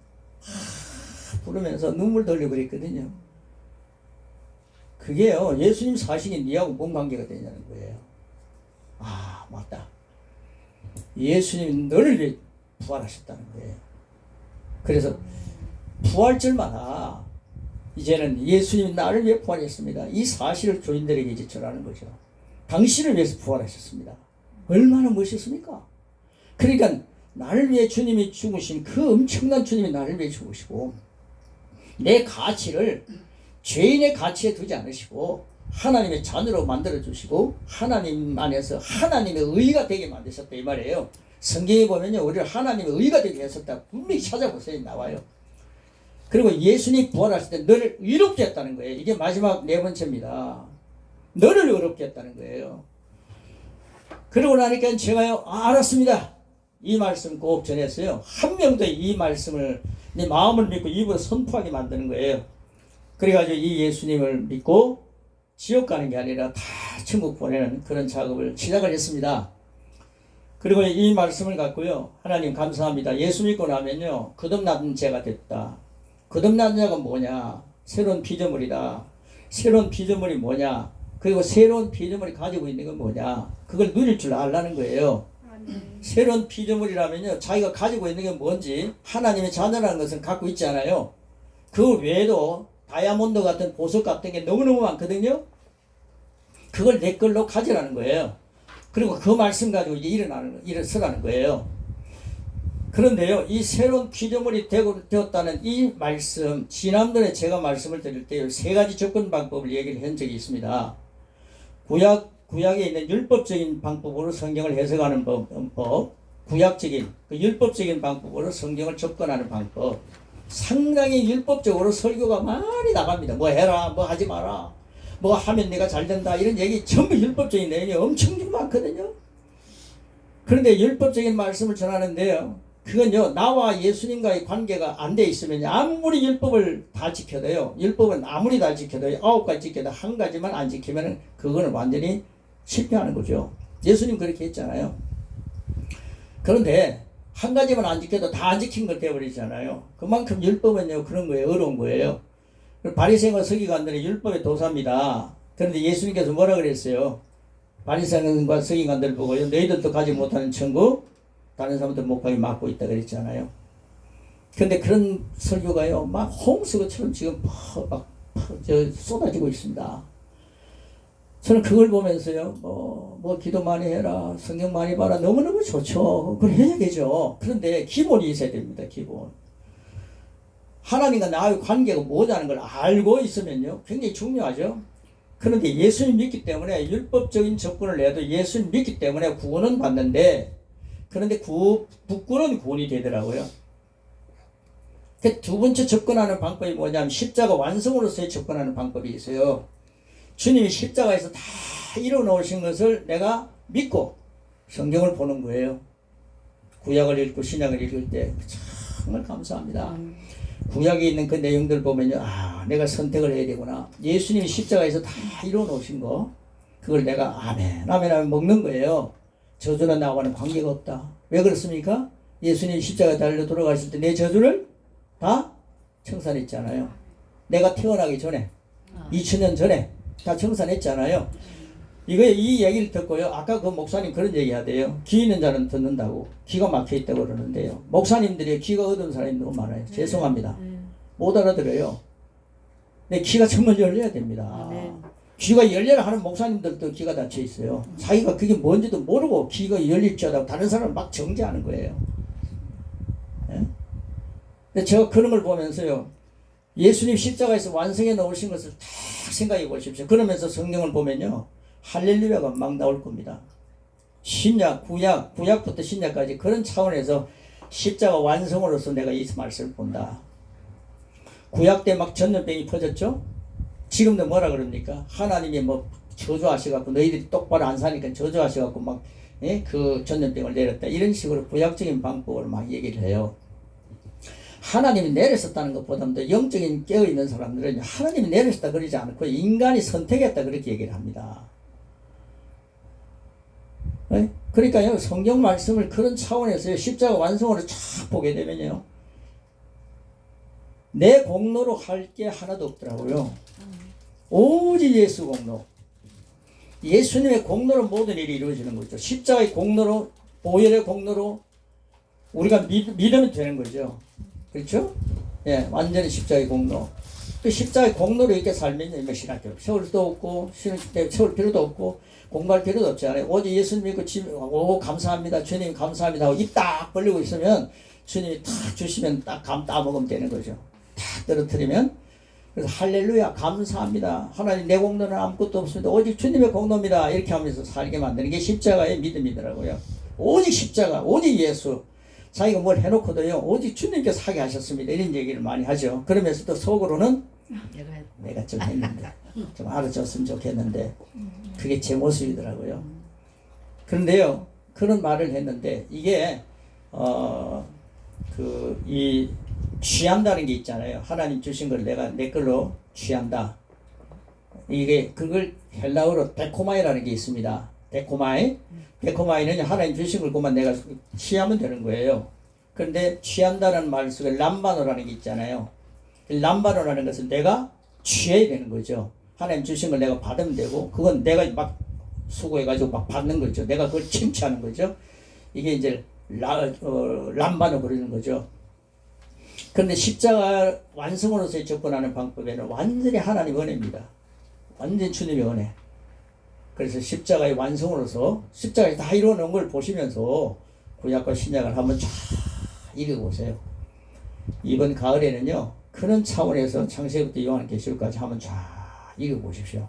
부르면서 눈물도 흘리고 그랬거든요. 그게요, 예수님 사시긴 니하고 뭔 관계가 되냐는 거예요. 아, 맞다. 예수님이 너를 위해 부활하셨다는 거예요. 그래서 부활절마다 이제는 예수님이 나를 위해 부활했습니다. 이 사실을 교인들에게 이제 전하는 거죠. 당신을 위해서 부활하셨습니다. 얼마나 멋있습니까? 그러니까 나를 위해 주님이 죽으신 그 엄청난 주님이 나를 위해 죽으시고 내 가치를 죄인의 가치에 두지 않으시고 하나님의 자녀로 만들어 주시고 하나님 안에서 하나님의 의가 되게 만드셨다 이 말이에요. 성경에 보면요, 우리를 하나님의 의가 되게 하셨다 분명히 찾아보세요. 나와요. 그리고 예수님이 부활하실 때 너를 의롭게 했다는 거예요. 이게 마지막 네 번째입니다. 너를 의롭게 했다는 거예요. 그러고 나니까 제가요, 알았습니다. 이 말씀 꼭 전했어요. 한 명도 이 말씀을 내 마음을 믿고 입으로 선포하게 만드는 거예요. 그래가지고 이 예수님을 믿고 지옥 가는 게 아니라 다 천국 보내는 그런 작업을 시작을 했습니다. 그리고 이 말씀을 갖고요, 하나님 감사합니다. 예수 믿고 나면요, 거듭난 자가 됐다. 거듭난 자가 뭐냐? 새로운 피조물이다. 새로운 피조물이 뭐냐? 그리고 새로운 피조물이 가지고 있는 건 뭐냐? 그걸 누릴 줄 알라는 거예요. 새로운 피조물이라면요, 자기가 가지고 있는 게 뭔지 하나님의 자녀라는 것은 갖고 있지 않아요. 그 외에도 다이아몬드 같은 보석 같은 게 너무너무 많거든요. 그걸 내 걸로 가지라는 거예요. 그리고 그 말씀 가지고 이제 일어서라는 거예요. 그런데요, 이 새로운 피조물이 되었다는 이 말씀, 지난번에 제가 말씀을 드릴 때 세 가지 접근 방법을 얘기를 한 적이 있습니다. 구약에 있는 율법적인 방법으로 성경을 해석하는 방법, 구약적인, 율법적인 방법으로 성경을 접근하는 방법, 상당히 율법적으로 설교가 많이 나갑니다. 뭐 해라, 뭐 하지 마라, 뭐 하면 내가 잘 된다, 이런 얘기 전부 율법적인 내용이 엄청 많거든요. 그런데 율법적인 말씀을 전하는데요, 그건요, 나와 예수님과의 관계가 안 돼 있으면 아무리 율법을 다 지켜도요, 율법은 아무리 다 지켜도 9가지 지켜도 한 가지만 안 지키면 그거는 완전히 실패하는 거죠. 예수님 그렇게 했잖아요. 그런데 한 가지만 안 지켜도 다 안 지킨 걸 되어버리잖아요. 그만큼 율법은요, 그런 거예요. 어려운 거예요. 바리새인과 서기관들이 율법의 도사입니다. 그런데 예수님께서 뭐라 그랬어요? 바리새인과 서기관들 보고요, 너희들도 가지 못하는 천국 다른 사람들 못 가게 막고 있다 그랬잖아요. 근데 그런 설교가요, 막 홍수처럼 지금 쏟아지고 있습니다. 저는 그걸 보면서요, 뭐 기도 많이 해라, 성경 많이 봐라, 너무너무 좋죠. 그걸 해야 되죠. 그런데 기본이 있어야 됩니다. 기본. 하나님과 나의 관계가 뭐냐는 걸 알고 있으면요, 굉장히 중요하죠. 그런데 예수님 믿기 때문에 율법적인 접근을 해도 예수님 믿기 때문에 구원은 받는데, 그런데 부끄러운 구원이 되더라고요. 그 두 번째 접근하는 방법이 뭐냐면 십자가 완성으로서의 접근하는 방법이 있어요. 주님이 십자가에서 다 이뤄 놓으신 것을 내가 믿고 성경을 보는 거예요. 구약을 읽고 신약을 읽을 때 정말 감사합니다. 구약에 있는 그 내용들 보면요, 내가 선택을 해야 되구나. 예수님이 십자가에서 다 이뤄 놓으신 거, 그걸 내가 아멘 하면 먹는 거예요. 저주는 나와는 관계가 없다. 왜 그렇습니까? 예수님이 십자가에 달려 돌아가실 때 내 저주를 다 청산했잖아요. 내가 태어나기 전에 2000년 전에 다 청산했잖아요. 이 얘기를 듣고요, 아까 그 목사님 그런 얘기 하대요. 귀 있는 자는 듣는다고, 귀가 막혀 있다고 그러는데요, 목사님들이 귀가 어두운 사람이 너무 많아요. 죄송합니다. 못 알아들어요. 내 귀가 정말 열려야 됩니다. 귀가 열려라 하는 목사님들도 귀가 닫혀 있어요. 자기가 그게 뭔지도 모르고 귀가 열릴 줄 알고 다른 사람을 막 정죄하는 거예요. 예? 근데 제가 그런 걸 보면서요, 예수님 십자가에서 완성해 놓으신 것을 딱 생각해 보십시오. 그러면서 성경을 보면요, 할렐루야가 막 나올 겁니다. 신약, 구약부터 신약까지 그런 차원에서 십자가 완성으로서 내가 이 말씀을 본다. 구약 때 막 전염병이 퍼졌죠? 지금도 뭐라 그럽니까? 하나님이 뭐 저주하셔갖고 너희들이 똑바로 안 사니까 저주하셔갖고 막 그 전염병을 내렸다. 이런 식으로 구약적인 방법을 막 얘기를 해요. 하나님이 내렸었다는 것보다도 영적인 깨어있는 사람들은 하나님이 내렸다 그러지 않고 인간이 선택했다 그렇게 얘기를 합니다. 그러니까요, 성경 말씀을 그런 차원에서 십자가 완성으로 쫙 보게 되면요, 내 공로로 할 게 하나도 없더라고요. 오직 예수 공로. 예수님의 공로로 모든 일이 이루어지는 거죠. 십자가의 공로로, 보혈의 공로로 우리가 믿으면 되는 거죠. 그렇죠? 예, 완전히 십자가의 공로. 그 십자가의 공로로 이렇게 살면 몇 시간 필요 없고, 세월도 없고, 세월 필요도 없고, 공부할 필요도 없지 않아요. 오직 예수님 믿고 오 감사합니다. 주님 감사합니다 하고 입 딱 벌리고 있으면 주님이 탁 주시면 딱 감 따먹으면 되는 거죠. 탁 떨어뜨리면. 그래서 할렐루야 감사합니다. 하나님 내 공로는 아무것도 없습니다. 오직 주님의 공로입니다. 이렇게 하면서 살게 만드는 게 십자가의 믿음이더라고요. 오직 십자가, 오직 예수. 자기가 뭘 해놓고도요, 오직 주님께서 하게 하셨습니다. 이런 얘기를 많이 하죠. 그러면서도 속으로는 내가 좀 했는데, 좀 알아줬으면 좋겠는데, 그게 제 모습이더라고요. 그런데요, 그런 말을 했는데, 이게, 이 취한다는 게 있잖아요. 하나님 주신 걸 내가 내 걸로 취한다. 이게, 그걸 헬라어로 데코마이라는 게 있습니다. 데코마이는 하나님 주신 걸 그만 내가 취하면 되는 거예요. 그런데 취한다는 말 속에 람바노라는 게 있잖아요. 람바노라는 것은 내가 취해야 되는 거죠. 하나님 주신 걸 내가 받으면 되고, 그건 내가 막 수고해가지고 막 받는 거죠. 내가 그걸 칭찬하는 거죠. 이게 이제 람바노 그러는 거죠. 그런데 십자가 완성으로서의 접근하는 방법에는 완전히 하나님의 은혜입니다. 완전히 주님의 은혜. 그래서 십자가의 완성으로서 십자가에 다 이루어놓은 걸 보시면서 구약과 신약을 한번 쫙 읽어보세요. 이번 가을에는요, 그런 차원에서 창세기부터 요한계시록까지 한번 쫙 읽어보십시오.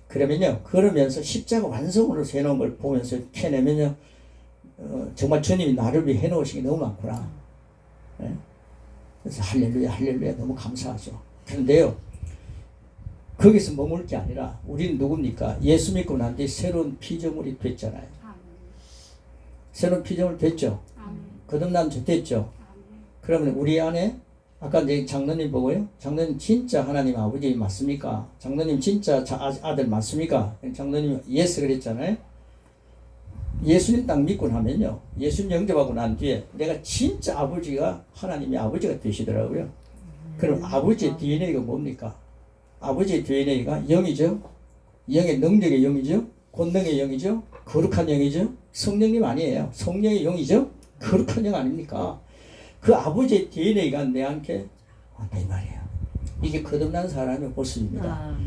그러면요, 그러면서 십자가 완성으로서 해놓은 걸 보면서 캐내면요, 정말 주님이 나를 위해 해놓으신 게 너무 많구나. 네? 그래서 할렐루야 할렐루야 너무 감사하죠. 그런데요, 거기서 머물 게 아니라 우리는 누굽니까? 예수 믿고 난 뒤에 새로운 피조물이 됐잖아요. 새로운 피조물 됐죠. 거듭난 자 됐죠. 그러면 우리 안에 아까 이제 장로님 보고요, 장로님 진짜 하나님 아버지 맞습니까? 장로님 진짜 아들 맞습니까? 장로님 예스 그랬잖아요. 예수님 딱 믿고 나면요, 예수님 영접하고 난 뒤에 내가 진짜 아버지가 하나님의 아버지가 되시더라고요. 그럼 아버지의 DNA가 뭡니까? 아버지의 DNA가 영이죠. 영의 능력의 영이죠. 권능의 영이죠. 거룩한 영이죠. 성령님 아니에요. 성령의 영이죠. 거룩한 영 아닙니까? 그 아버지의 DNA가 내한테 왔다 이 말이에요. 이게 거듭난 사람의 모습입니다.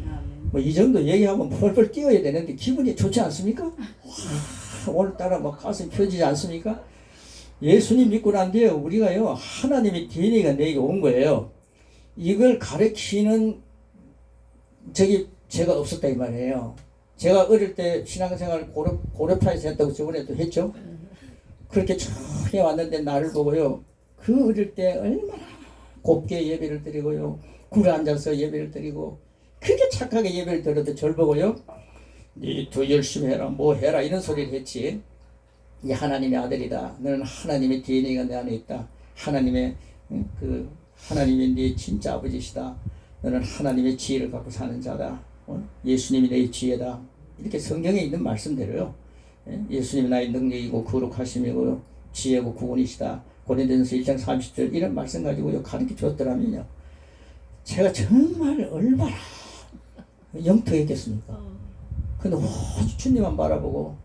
뭐 이 정도 얘기하면 펄펄 뛰어야 되는데 기분이 좋지 않습니까? 오늘따라 막 가슴 펴지지 않습니까? 예수님 믿고 난 뒤에 우리가요, 하나님의 DNA가 내게 온 거예요. 이걸 가르치는 제가 없었다 이 말이에요. 제가 어릴 때 신앙생활 고려파에서 했다고 저번에도 했죠. 그렇게 쭉 해왔는데 나를 보고요, 그 어릴 때 얼마나 곱게 예배를 드리고요, 굴에 앉아서 예배를 드리고, 그렇게 착하게 예배를 드려도 저를 보고요, 니 더 열심히 해라 뭐 해라 이런 소리를 했지. 이 하나님의 아들이다. 너는 하나님의 DNA가 내 안에 있다. 하나님의 하나님이 네 진짜 아버지시다. 너는 하나님의 지혜를 갖고 사는 자다. 예수님이 내 지혜다. 이렇게 성경에 있는 말씀대로요. 예수님이 나의 능력이고 거룩하심이고 지혜고 구원이시다. 고린도전서 1장 30절 이런 말씀 가지고 가르쳐 줬더라면요, 제가 정말 얼마나 영특했겠습니까? 근데 오직 주님만 바라보고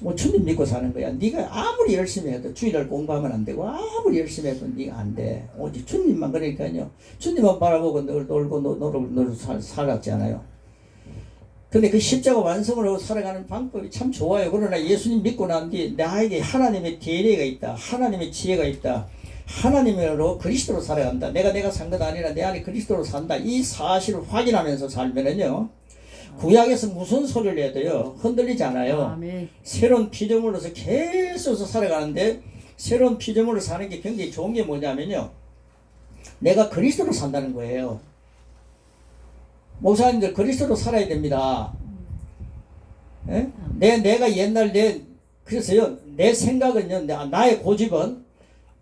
뭐 주님 믿고 사는 거야. 네가 아무리 열심히 해도 주일날 공부하면 안 되고 아무리 열심히 해도 네가 안 돼. 오직 주님만. 그러니까요, 주님만 바라보고 놀고 살았잖아요. 근데 그 십자가 완성으로 살아가는 방법이 참 좋아요. 그러나 예수님 믿고 난 뒤에 나에게 하나님의 DNA가 있다. 하나님의 지혜가 있다. 하나님으로 그리스도로 살아간다. 내가 산 것 아니라 내 안에 그리스도로 산다. 이 사실을 확인하면서 살면은요, 구약에서 무슨 소리를 해야 돼요? 흔들리지 않아요. 아멘. 새로운 피조물로서 계속 살아가는데 새로운 피조물로 사는 게 굉장히 좋은 게 뭐냐면요. 내가 그리스도로 산다는 거예요. 목사님들 그리스도로 살아야 됩니다. 예? 내가 옛날 그래서요 내 생각은요 나의 고집은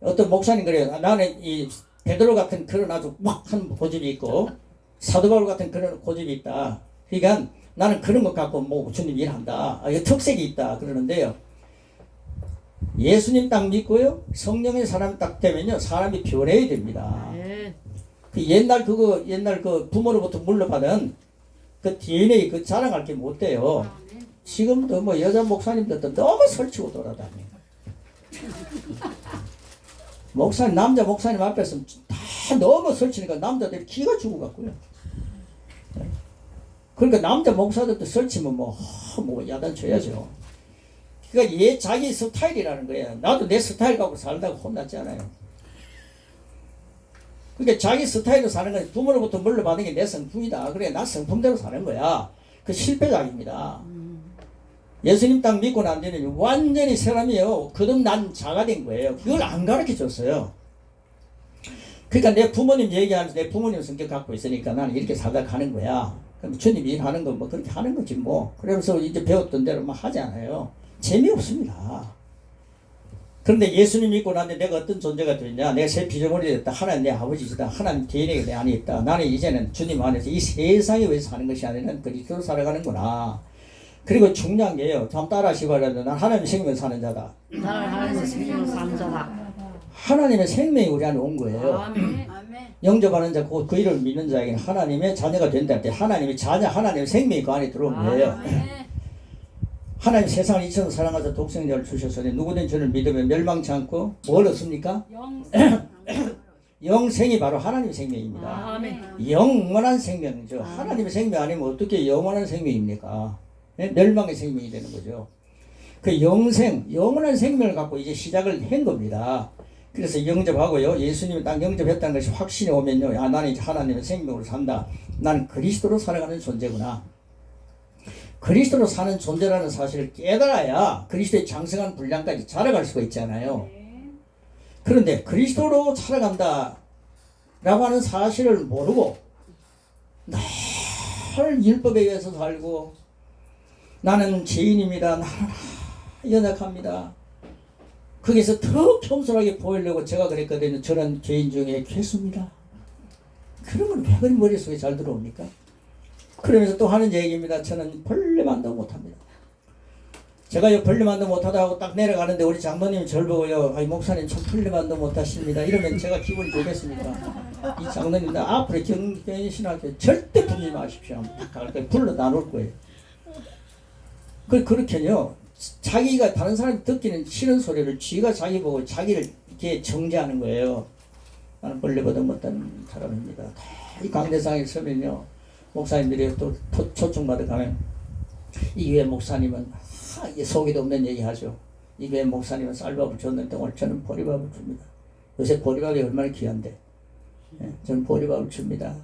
어떤 목사님 그래요. 나는 이 베드로 같은 그런 아주 막한 고집이 있고 사도 바울 같은 그런 고집이 있다. 그러니까 나는 그런 것 갖고 뭐 주님 일한다. 특색이 있다 그러는데요. 예수님 딱 믿고요 성령의 사람 딱 되면요 사람이 변해야 됩니다. 그 옛날 그 부모로부터 물려받은 그 DNA 그 자랑할 게 못 돼요. 지금도 뭐 여자 목사님들도 너무 설치고 돌아다녀요. 남자 목사님 앞에서 다 너무 설치니까 남자들이 기가 죽어갖고요. 그러니까 남자 목사들도 설치면 뭐 야단쳐야죠. 그러니까 자기 스타일이라는 거예요. 나도 내 스타일 갖고 살다가 혼났잖아요. 그러니까 자기 스타일로 사는 건 부모로부터 물려받은 게 내 성품이다. 그래 나 성품대로 사는 거야. 그 실패작입니다. 예수님 딱 믿고 난 뒤에는 완전히 사람이요 거듭난 자가 된 거예요. 그걸 안 가르쳐 줬어요. 그러니까 내 부모님 얘기하면서 내 부모님 성격 갖고 있으니까 나는 이렇게 살다 가는 거야. 그럼 주님 일하는 거 뭐 그렇게 하는 거지 뭐. 그러면서 이제 배웠던 대로 막 하지 않아요. 재미없습니다. 그런데 예수님 믿고 나는데 내가 어떤 존재가 되냐. 내가 새 피조물이 됐다. 하나님 내 아버지시다. 하나님 DNA가 내 안에 있다. 나는 이제는 주님 안에서 이 세상에 위해서 사는 것이 아니라 그리스도로 살아가는구나. 그리고 중요한 게요. 한번 따라하시기 바랍니다. 난 하나님의 생명을 사는 자다. 나를 하나님의 생명을 사는 자다. 하나님의 생명이 우리 안에 온 거예요. 아멘. 영접하는 자, 그 이름을 믿는 자에게는 하나님의 자녀가 된다 할 때 하나님의 자녀, 하나님의 생명이 그 안에 들어온 거예요. 하나님 세상을 이처럼 사랑하사 독생자를 주셨으니 누구든 저를 믿으면 멸망치 않고 뭘 얻습니까? 영생이 바로 하나님의 생명입니다. 영원한 생명이죠. 하나님의 생명 아니면 어떻게 영원한 생명입니까? 네? 멸망의 생명이 되는 거죠. 그 영원한 생명을 갖고 이제 시작을 한 겁니다. 그래서 영접하고요. 예수님이 딱 영접했다는 것이 확신이 오면요. 나는 이제 하나님의 생명으로 산다. 나는 그리스도로 살아가는 존재구나. 그리스도로 사는 존재라는 사실을 깨달아야 그리스도의 장성한 분량까지 자라갈 수가 있잖아요. 그런데 그리스도로 살아간다 라고 하는 사실을 모르고 늘 율법에 의해서 살고 나는 죄인입니다. 나는 연약합니다. 거기서 더 겸손하게 보이려고 제가 그랬거든요. 저는 죄인 중에 괴수입니다. 그러면 왜 그리 머릿속에 잘 들어옵니까? 그러면서 또 하는 얘기입니다. 저는 벌레만도 못합니다. 제가 벌레만도 못하다고 딱 내려가는데 우리 장로님이 저를 보고요. 아이 목사님 참 벌레만도 못하십니다. 이러면 제가 기분이 좋겠습니까? 이 장로님 나 앞으로 경신학교 절대 부르지 마십시오. 불러 나눌 거예요. 그렇게요. 자기가 다른 사람이 듣기는 싫은 소리를 쥐가 자기 보고 자기를 이렇게 정죄하는 거예요. 나는 벌레보다 못한 사람입니다. 이 강대상에 서면요. 목사님들이 또 초청받아 가면 이 교회 목사님은 속에도 없는 얘기 하죠. 이 교회 목사님은 쌀밥을 줬는데 오늘 저는 보리밥을 줍니다. 요새 보리밥이 얼마나 귀한데 저는 보리밥을 줍니다.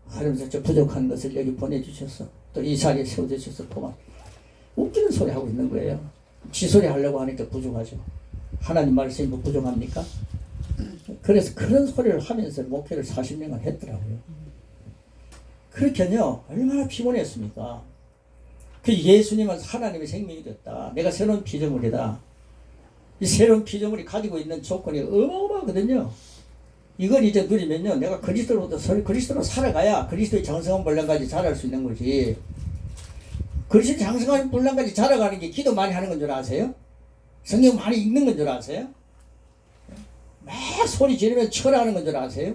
하면서 저 부족한 것을 여기 보내주셔서 또 이 자리에 세워주셔서 고맙습니다. 웃기는 소리 하고 있는 거예요. 지소리 하려고 하니까 부족하죠. 하나님 말씀이 뭐 부족합니까? 그래서 그런 소리를 하면서 목회를 40년간 했더라고요. 그렇게요. 얼마나 피곤했습니까? 그 예수님은 하나님의 생명이 됐다. 내가 새로운 피조물이다. 이 새로운 피조물이 가지고 있는 조건이 어마어마하거든요. 이걸 이제 누리면요. 내가 그리스도로 살아가야 그리스도의 장성한 분량까지 자랄 수 있는 거지. 그리스도의 장성한 분량까지 자라가는 게 기도 많이 하는 건 줄 아세요? 성경 많이 읽는 건 줄 아세요? 막 소리 지르면서 철하는 건 줄 아세요?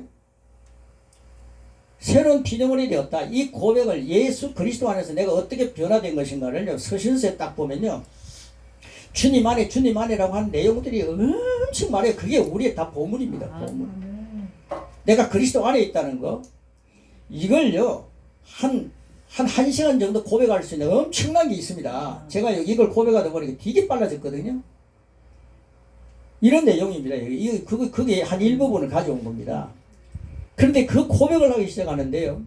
새로운 피조물이 되었다. 이 고백을 예수 그리스도 안에서 내가 어떻게 변화된 것인가를 서신서에 딱 보면요. 주님 안에 주님 안에라고 하는 내용들이 엄청 많아요. 그게 우리의 다 보물입니다. 보물. 내가 그리스도 안에 있다는 거. 이걸요. 한 1시간 정도 고백할 수 있는 엄청난 게 있습니다. 제가 이걸 고백하다 보니까 되게 빨라졌거든요. 이런 내용입니다. 그게 한 일부분을 가져온 겁니다. 그런데 그 고백을 하기 시작하는데요.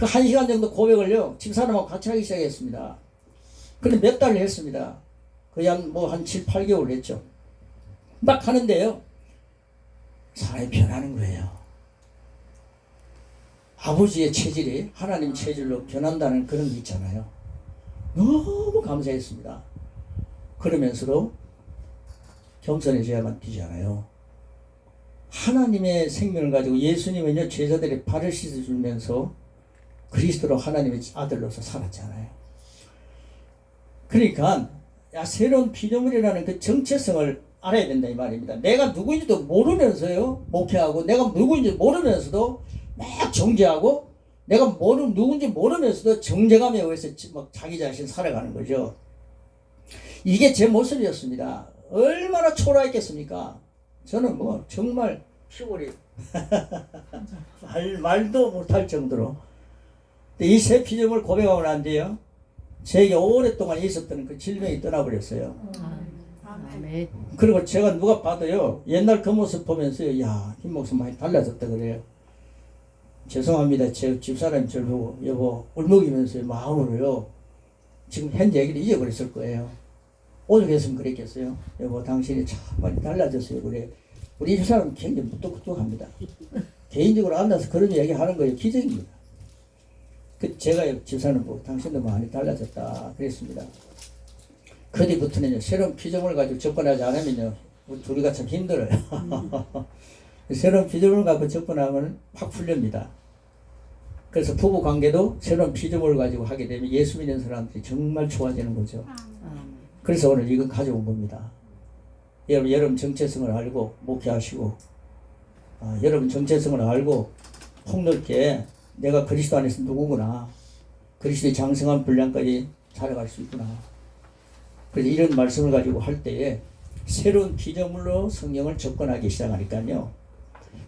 그 1시간 정도 고백을요, 집사람하고 같이 하기 시작했습니다. 근데 몇 달을 했습니다. 거의 한 7, 8개월 했죠. 막 하는데요, 사람이 변하는 거예요. 아버지의 체질이 하나님 체질로 변한다는 그런 게 있잖아요. 너무 감사했습니다. 그러면서도 겸손해져야만 되잖아요. 하나님의 생명을 가지고 예수님은요, 제자들의 발을 씻어주면서 그리스도로 하나님의 아들로서 살았잖아요. 그러니까 새로운 피조물이라는 그 정체성을 알아야 된다 이 말입니다. 내가 누구인지도 모르면서요, 목회하고, 내가 누구인지 모르면서도 막 정죄하고, 내가 누군지 모르면서도 정죄감에 의해서 막 자기 자신 살아가는 거죠. 이게 제 모습이었습니다. 얼마나 초라했겠습니까? 저는 뭐 정말 피골이 말도 못할 정도로. 이 새 피조물 고백하고 난 뒤에요, 제게 오랫동안 있었던 그 질병이 떠나버렸어요. 아멘. 그리고 제가 누가 봐도요, 옛날 그 모습 보면서요, 야, 김 목사 많이 달라졌다 그래요. 죄송합니다. 제 집사람이 저를 보고, 여보, 울먹이면서요, 마음으로요, 지금 현재 얘기를 잊어버렸을 거예요. 오죽했으면 그랬겠어요. 여보, 당신이 참 많이 달라졌어요. 그래. 우리 집사람은 굉장히 무뚝뚝합니다. 개인적으로 앉아서 그런 얘기 하는 거예요. 기적입니다. 제가 집사람 보고 당신도 많이 달라졌다 그랬습니다. 그 뒤부터는요, 새로운 피조물을 가지고 접근하지 않으면요, 우리 둘이가 참 힘들어요. 새로운 피조물을 갖고 접근하면 확 풀립니다. 그래서 부부 관계도 새로운 피조물을 가지고 하게 되면 예수 믿는 사람들이 정말 좋아지는 거죠. 그래서 오늘 이거 가져온 겁니다. 여러분 정체성을 알고 목회하시고, 여러분 정체성을 알고 폭넓게 내가 그리스도 안에서 누구구나, 그리스도의 장성한 분량까지 살아갈 수 있구나. 그래서 이런 말씀을 가지고 할 때에 새로운 피조물로 성경을 접근하기 시작하니까요,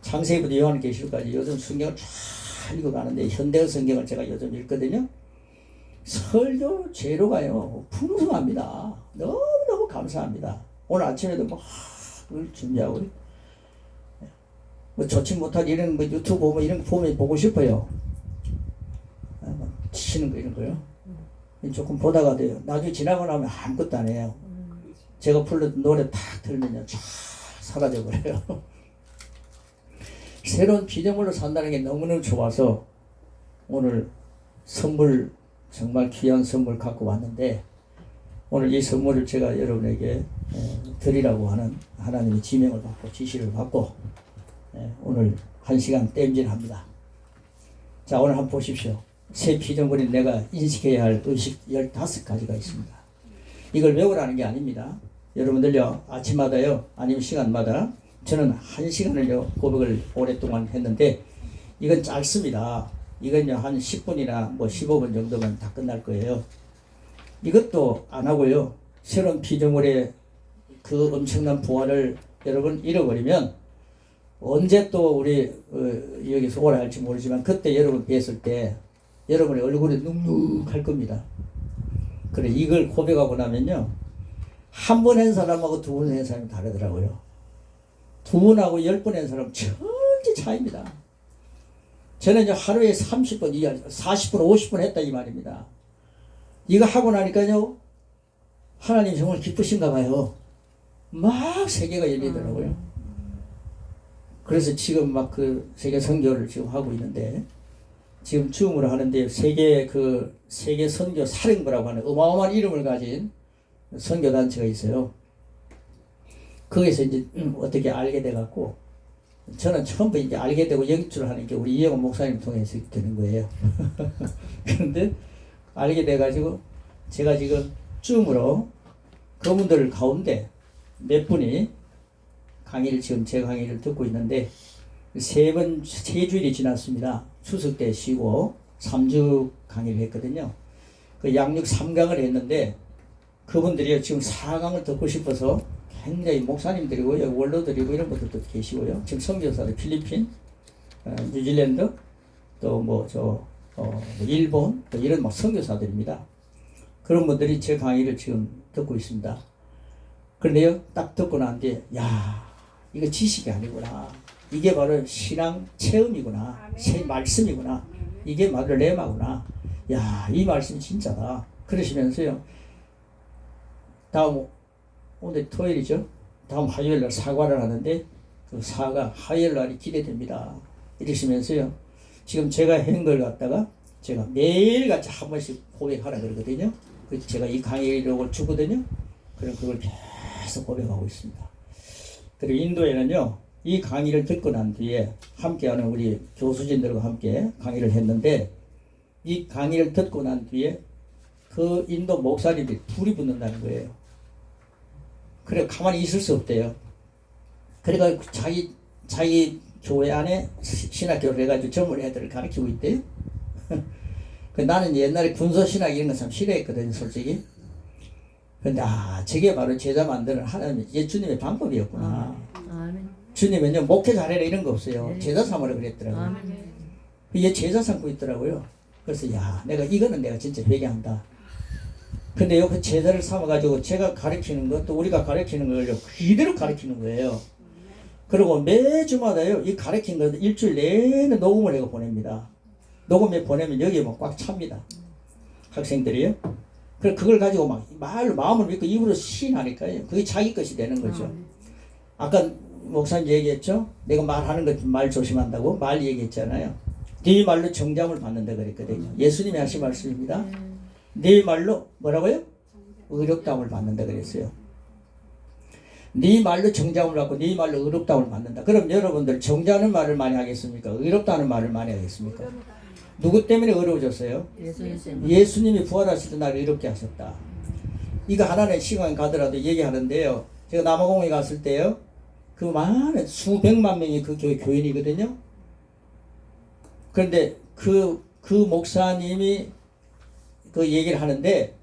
창세기부터 요한계시록까지 요즘 성경을 쫙 읽어가는데, 현대어 성경을 제가 요즘 읽거든요. 설교 재료가요 풍성합니다. 너무너무 감사합니다. 오늘 아침에도 막 준비하고, 뭐 좋지 못한 이런 뭐 유튜브 보면 이런 거 보면 보고 싶어요. 치는 거 이런 거요. 조금 보다가 돼요. 나중에 지나고 나면 아무것도 안 해요. 제가 불렀던 노래 탁 들면요, 쫙 사라져 버려요. 새로운 피조물로 산다는 게 너무너무 좋아서 오늘 선물, 정말 귀한 선물 갖고 왔는데, 오늘 이 선물을 제가 여러분에게 드리라고 하는 하나님의 지명을 받고 지시를 받고 오늘 1시간 땜질합니다. 자, 오늘 한번 보십시오. 새 피조물인 내가 인식해야 할 의식 15가지가 있습니다. 이걸 외우라는 게 아닙니다. 여러분들요, 아침마다요, 아니면 시간마다, 저는 1시간을요 고백을 오랫동안 했는데, 이건 짧습니다. 이건요 한 10분이나 뭐 15분 정도면 다 끝날 거예요. 이것도 안 하고요, 새로운 피조물의 그 엄청난 부활을 여러분 잃어버리면 언제 또 우리 여기서 오라 할지 모르지만, 그때 여러분 뵀을 때 여러분의 얼굴이 눅눅할 겁니다. 그래, 이걸 고백하고 나면요, 한 번 한 사람하고 두 번 한 사람이 다르더라고요. 두 번하고 10번 한 사람은 천지 차이입니다. 저는 이제 하루에 30번, 40번, 50번 했다 이 말입니다. 이거 하고 나니까요, 하나님 정말 기쁘신가 봐요. 막 세계가 열리더라고요. 그래서 지금 막 그 세계 선교를 지금 하고 있는데, 지금 줌으로 하는데, 세계 선교 사령부라고 하는 어마어마한 이름을 가진 선교 단체가 있어요. 거기서 이제 어떻게 알게 돼갖고, 저는 처음부터 이제 알게 되고 영주를 하는 게 우리 이영호 목사님 통해서 되는 거예요. 그런데 알게 돼가지고 제가 지금 줌으로 그분들 가운데 몇 분이 지금 제 강의를 듣고 있는데, 세 주일이 지났습니다. 추석 때 쉬고 3주 강의를 했거든요. 그 양육 3강을 했는데, 그분들이 지금 4강을 듣고 싶어서 굉장히 목사님들이고요, 원로들이고 이런 분들도 계시고요. 지금 선교사들 필리핀, 뉴질랜드, 또 일본, 또 이런 막 선교사들입니다. 그런 분들이 제 강의를 지금 듣고 있습니다. 그런데요, 딱 듣고 난 뒤에, 야, 이거 지식이 아니구나. 이게 바로 신앙 체험이구나. 새 말씀이구나. 이게 말을 레마구나. 야, 이 말씀 진짜다. 그러시면서요. 다음 오늘 토요일이죠. 다음 화요일 날 사과를 하는데 그 사과 화요일 날이 기대됩니다. 이러시면서요. 지금 제가 한 걸 갖다가 제가 매일같이 한 번씩 고백하라 그러거든요. 그래서 제가 이 강의록을 주거든요. 그럼 그걸 계속 고백하고 있습니다. 그리고 인도에는요. 이 강의를 듣고 난 뒤에 함께하는 우리 교수진들과 함께 강의를 했는데 이 강의를 듣고 난 뒤에 그 인도 목사님들이 불이 붙는다는 거예요. 그래 가만히 있을 수 없대요. 그러니까 자기 교회 안에 신학교를 해가지고 젊은 애들을 가르치고 있대요. 나는 옛날에 군소신학 이런 거 참 싫어했거든요, 솔직히. 근데 저게 바로 제자 만드는 하나님 예수님의 방법이었구나. 아멘. 주님은요 목회 잘해라 이런 거 없어요. 네. 제자 삼으라 그랬더라고요. 아멘. 얘 제자 삼고 있더라고요. 그래서 이거는 내가 진짜 회개한다. 근데 그 제자를 삼아가지고 제가 가르치는 것도 우리가 가르치는 걸 그대로 가르치는 거예요. 그리고 매주마다요 이 가르친 거 일주일 내내 녹음을 해서 보냅니다. 녹음해 보내면 여기에 막 꽉 찹니다. 학생들이요. 그래서 그걸 가지고 막 말로 마음을 믿고 입으로 시인하니까요. 그게 자기 것이 되는 거죠. 아까 목사님 얘기했죠. 내가 말하는 것 말 조심한다고 말 얘기했잖아요. 네 말로 정잠을 받는다 그랬거든요. 예수님이 하신 말씀입니다. 네 말로 뭐라고요? 의롭다움을 받는다 그랬어요. 네 말로 정잠을 받고 네 말로 의롭다움을 받는다. 그럼 여러분들 정자는 말을 많이 하겠습니까? 의롭다는 말을 많이 하겠습니까? 누구 때문에 의로워졌어요? 예수님이 부활하실 때 나를 의롭게 하셨다. 이거 하나는 시간 가더라도 얘기하는데요. 제가 남아공에 갔을 때요. 그 많은 수백만 명이 그 교회 교인이거든요. 그런데 그 목사님이 그 얘기를 하는데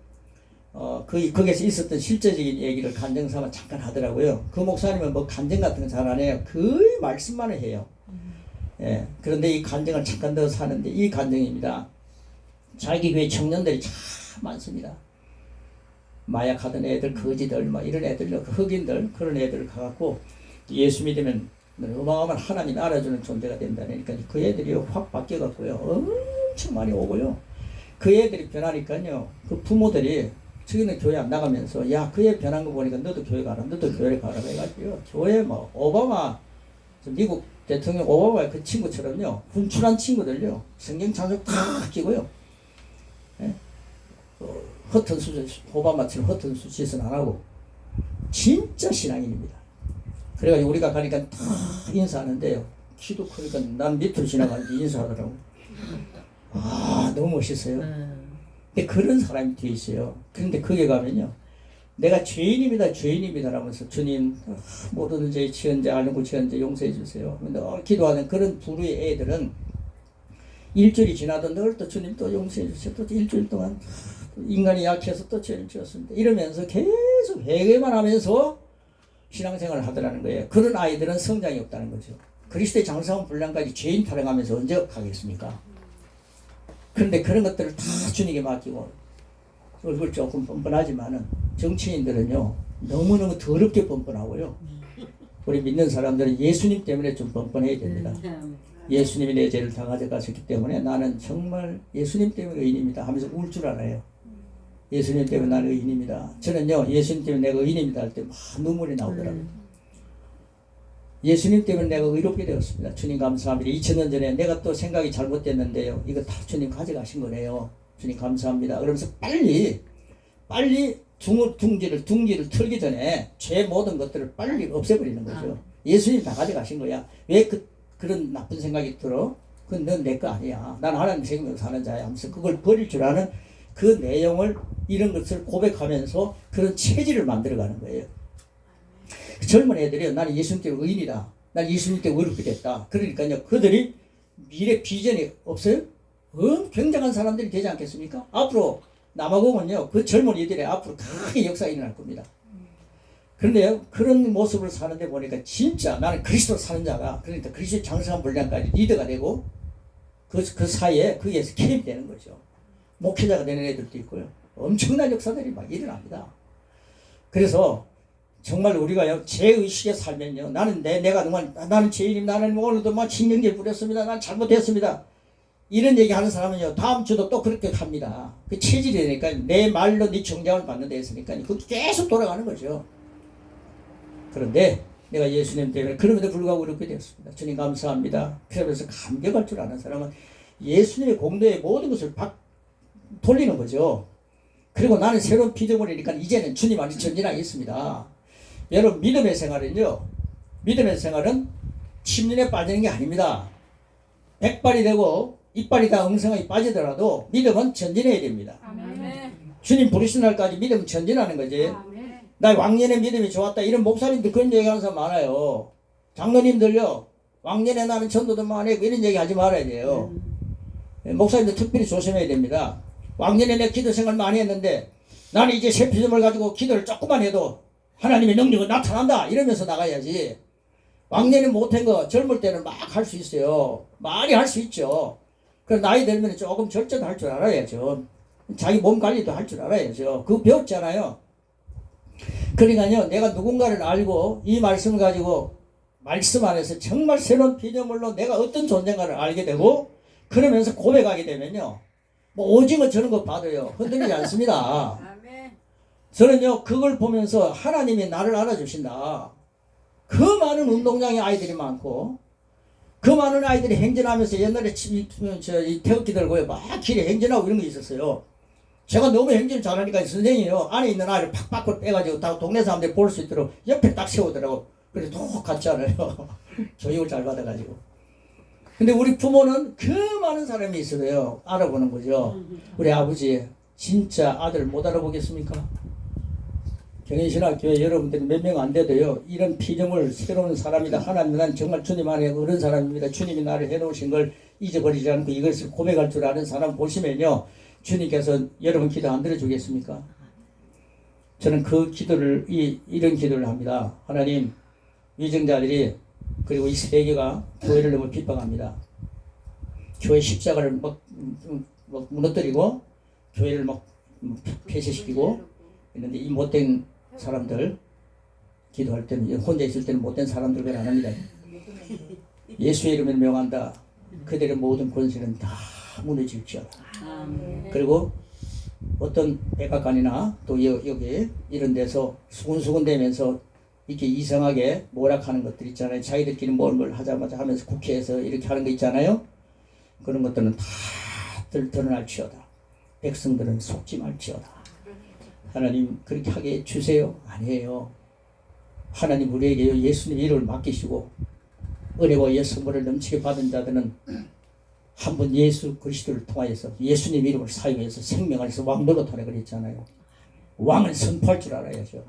거기에서 있었던 실제적인 얘기를 간증삼아 잠깐 하더라고요. 그 목사님은 뭐 간증 같은 거 잘 안 해요. 거의 말씀만을 해요. 예. 그런데 이 간증을 잠깐 더 사는데 이 간증입니다. 자기 교회 청년들이 참 많습니다. 마약하던 애들, 거지들, 뭐 이런 애들, 흑인들 그런 애들을 가갖고 예수 믿으면 어마어마한 하나님 알아주는 존재가 된다니까 그 애들이 확 바뀌어갖고요. 엄청 많이 오고요. 그 애들이 변하니까요. 그 부모들이 저기는 교회 안 나가면서 야, 그 애 변한 거 보니까 너도 교회 가라. 너도 교회를 가라. 해가지고 교회 뭐 오바마 미국 대통령 오바마 그 친구처럼요. 훈출한 친구들요. 성경 장적 다 끼고요. 예? 허튼 수준 오바마처럼 허튼 짓은 안 하고 진짜 신앙인입니다. 그래가지고 우리가 가니까 다 인사하는데요. 키도 크니까 난 밑으로 지나가는데 인사하더라고. 너무 멋있어요. 근데 그런 사람이 뒤에 있어요. 그런데 거기 가면요. 내가 죄인입니다 라면서 주님 모든 죄 지은 자 알고 지은 자 용서해 주세요. 늘 기도하는 그런 부류의 애들은 일주일이 지나도 늘 또 주님 또 용서해 주세요. 또 일주일 동안 인간이 약해서 또 죄를 지었습니다. 이러면서 계속 회개만 하면서 신앙생활을 하더라는 거예요. 그런 아이들은 성장이 없다는 거죠. 그리스도의 장사원 분량까지 죄인 타령하면서 언제 가겠습니까? 그런데 그런 것들을 다 주님께 맡기고 얼굴 조금 뻔뻔하지만은 정치인들은요 너무너무 더럽게 뻔뻔하고요. 우리 믿는 사람들은 예수님 때문에 좀 뻔뻔해야 됩니다. 예수님이 내 죄를 다 가져가셨기 때문에 나는 정말 예수님 때문에 의인입니다 하면서 울 줄 알아요. 예수님 때문에 나는 의인입니다. 저는요 예수님 때문에 내가 의인입니다 할 때 막 눈물이 나오더라고요. 예수님 때문에 내가 의롭게 되었습니다. 주님 감사합니다. 2000년 전에 내가 또 생각이 잘못됐는데요. 이거 다 주님 가져가신 거네요. 주님 감사합니다. 그러면서 빨리 둥지를 털기 전에 죄 모든 것들을 빨리 없애버리는 거죠. 예수님 다 가져가신 거야. 왜 그런 나쁜 생각이 들어? 그건 넌 내 거 아니야. 난 하나님 책임으로 사는 자야 하면서 그걸 버릴 줄 아는 그 내용을 이런 것을 고백하면서 그런 체질을 만들어가는 거예요. 젊은 애들이요. 나는 예수님 때문에 의인이다. 난 예수님 때문에 의롭게 됐다. 그러니까요. 그들이 미래 비전이 없어요? 굉장한 사람들이 되지 않겠습니까? 앞으로 남아공은요. 그 젊은이들의 앞으로 크게 역사가 일어날 겁니다. 그런데요. 그런 모습을 사는데 보니까 진짜 나는 그리스도 사는 자가 그러니까 그리스도의 장성한 분량까지 리더가 되고 그 사이에 거기에서 개입이 되는 거죠. 목회자가 되는 애들도 있고요. 엄청난 역사들이 막 일어납니다. 그래서 정말 우리가요 죄의식에 살면요 나는 내가 나는 죄인입니다. 나는 오늘도 막 신경질 부렸습니다. 난 잘못했습니다. 이런 얘기 하는 사람은요, 다음 주도 또 그렇게 합니다. 그 체질이 되니까 내 말로 네 정장을 받는 데 있으니까 그게 계속 돌아가는 거죠. 그런데 내가 예수님 때문에 그럼에도 불구하고 그렇게 되었습니다. 주님 감사합니다. 그러면서 감격할 줄 아는 사람은 예수님의 공로에 모든 것을 돌리는 거죠. 그리고 나는 새로운 피조물이니까 이제는 주님 안에 전진하겠습니다. 여러분, 믿음의 생활은요, 믿음의 생활은 침륜에 빠지는 게 아닙니다. 백발이 되고 이빨이 다 엉성하게 빠지더라도 믿음은 전진해야 됩니다. 아멘. 주님 부르신 날까지 믿음은 전진하는 거지. 아멘. 나 왕년에 믿음이 좋았다 이런 목사님들 그런 얘기하는 사람 많아요. 장로님들요, 왕년에 나는 전도도 많이 했고 이런 얘기 하지 말아야 돼요. 목사님들 특별히 조심해야 됩니다. 왕년에 내 기도 생활 많이 했는데 나는 이제 새 피조물 가지고 기도를 조금만 해도 하나님의 능력은 나타난다 이러면서 나가야지. 왕년에 못한 거 젊을 때는 막 할 수 있어요. 많이 할 수 있죠. 그럼 나이 들면 조금 절제도 할 줄 알아야죠. 자기 몸 관리도 할 줄 알아야죠. 그거 배웠잖아요. 그러니까요, 내가 누군가를 알고 이 말씀을 가지고 말씀 안에서 정말 새로운 피조물로 내가 어떤 존재인가를 알게 되고 그러면서 고백하게 되면요, 뭐 오징어 저런 거 봐도요 흔들리지 않습니다. 아멘. 저는요 그걸 보면서 하나님이 나를 알아주신다. 그 많은 운동장에 아이들이 많고 그 많은 아이들이 행진하면서 옛날에 이 태극기 들고요 막 길에 행진하고 이런 게 있었어요. 제가 너무 행진을 잘하니까 선생님이요 안에 있는 아이를 팍 밖으로 빼가지고 다 동네 사람들이 볼 수 있도록 옆에 딱 세우더라고. 그래서 톡 갔잖아요. 교육을 잘 받아가지고. 근데 우리 부모는 그 많은 사람이 있어요. 알아보는 거죠. 우리 아버지 진짜 아들 못 알아보겠습니까? 경인신학교에 여러분들이 몇 명 안 돼도요 이런 피조물 새로운 사람이다. 하나님 난 정말 주님 안에 그런 사람입니다. 주님이 나를 해놓으신 걸 잊어버리지 않고 이것을 고백할 줄 아는 사람 보시면요 주님께서 여러분 기도 안 들어주겠습니까? 저는 그 기도를 이런 기도를 합니다. 하나님, 위정자들이 그리고 이 세계가 교회를 너무 핍박합니다. 교회 십자가를 막 무너뜨리고 교회를 막 폐쇄시키고 있는데 이 못된 사람들 기도할 때는 혼자 있을 때는 못된 사람들을 안 합니다. 예수의 이름을 명한다. 그들의 모든 권세는 다 무너질지어다. 그리고 어떤 백악관이나 또 여기 이런 데서 수군수군 되면서 이렇게 이상하게 모락하는 것들 있잖아요. 자기들끼리 뭘 하자마자 하면서 국회에서 이렇게 하는 거 있잖아요. 그런 것들은 다 드러날지어다. 백성들은 속지 말지어다. 하나님 그렇게 하게 주세요. 아니에요. 하나님 우리에게 예수님 이름을 맡기시고 은혜와 선물을 넘치게 받은 자들은 한 번 예수 그리스도를 통하여서 예수님 이름을 사용해서 생명 안에서 왕 노릇하라 그랬잖아요. 왕은 선포할 줄 알아야죠.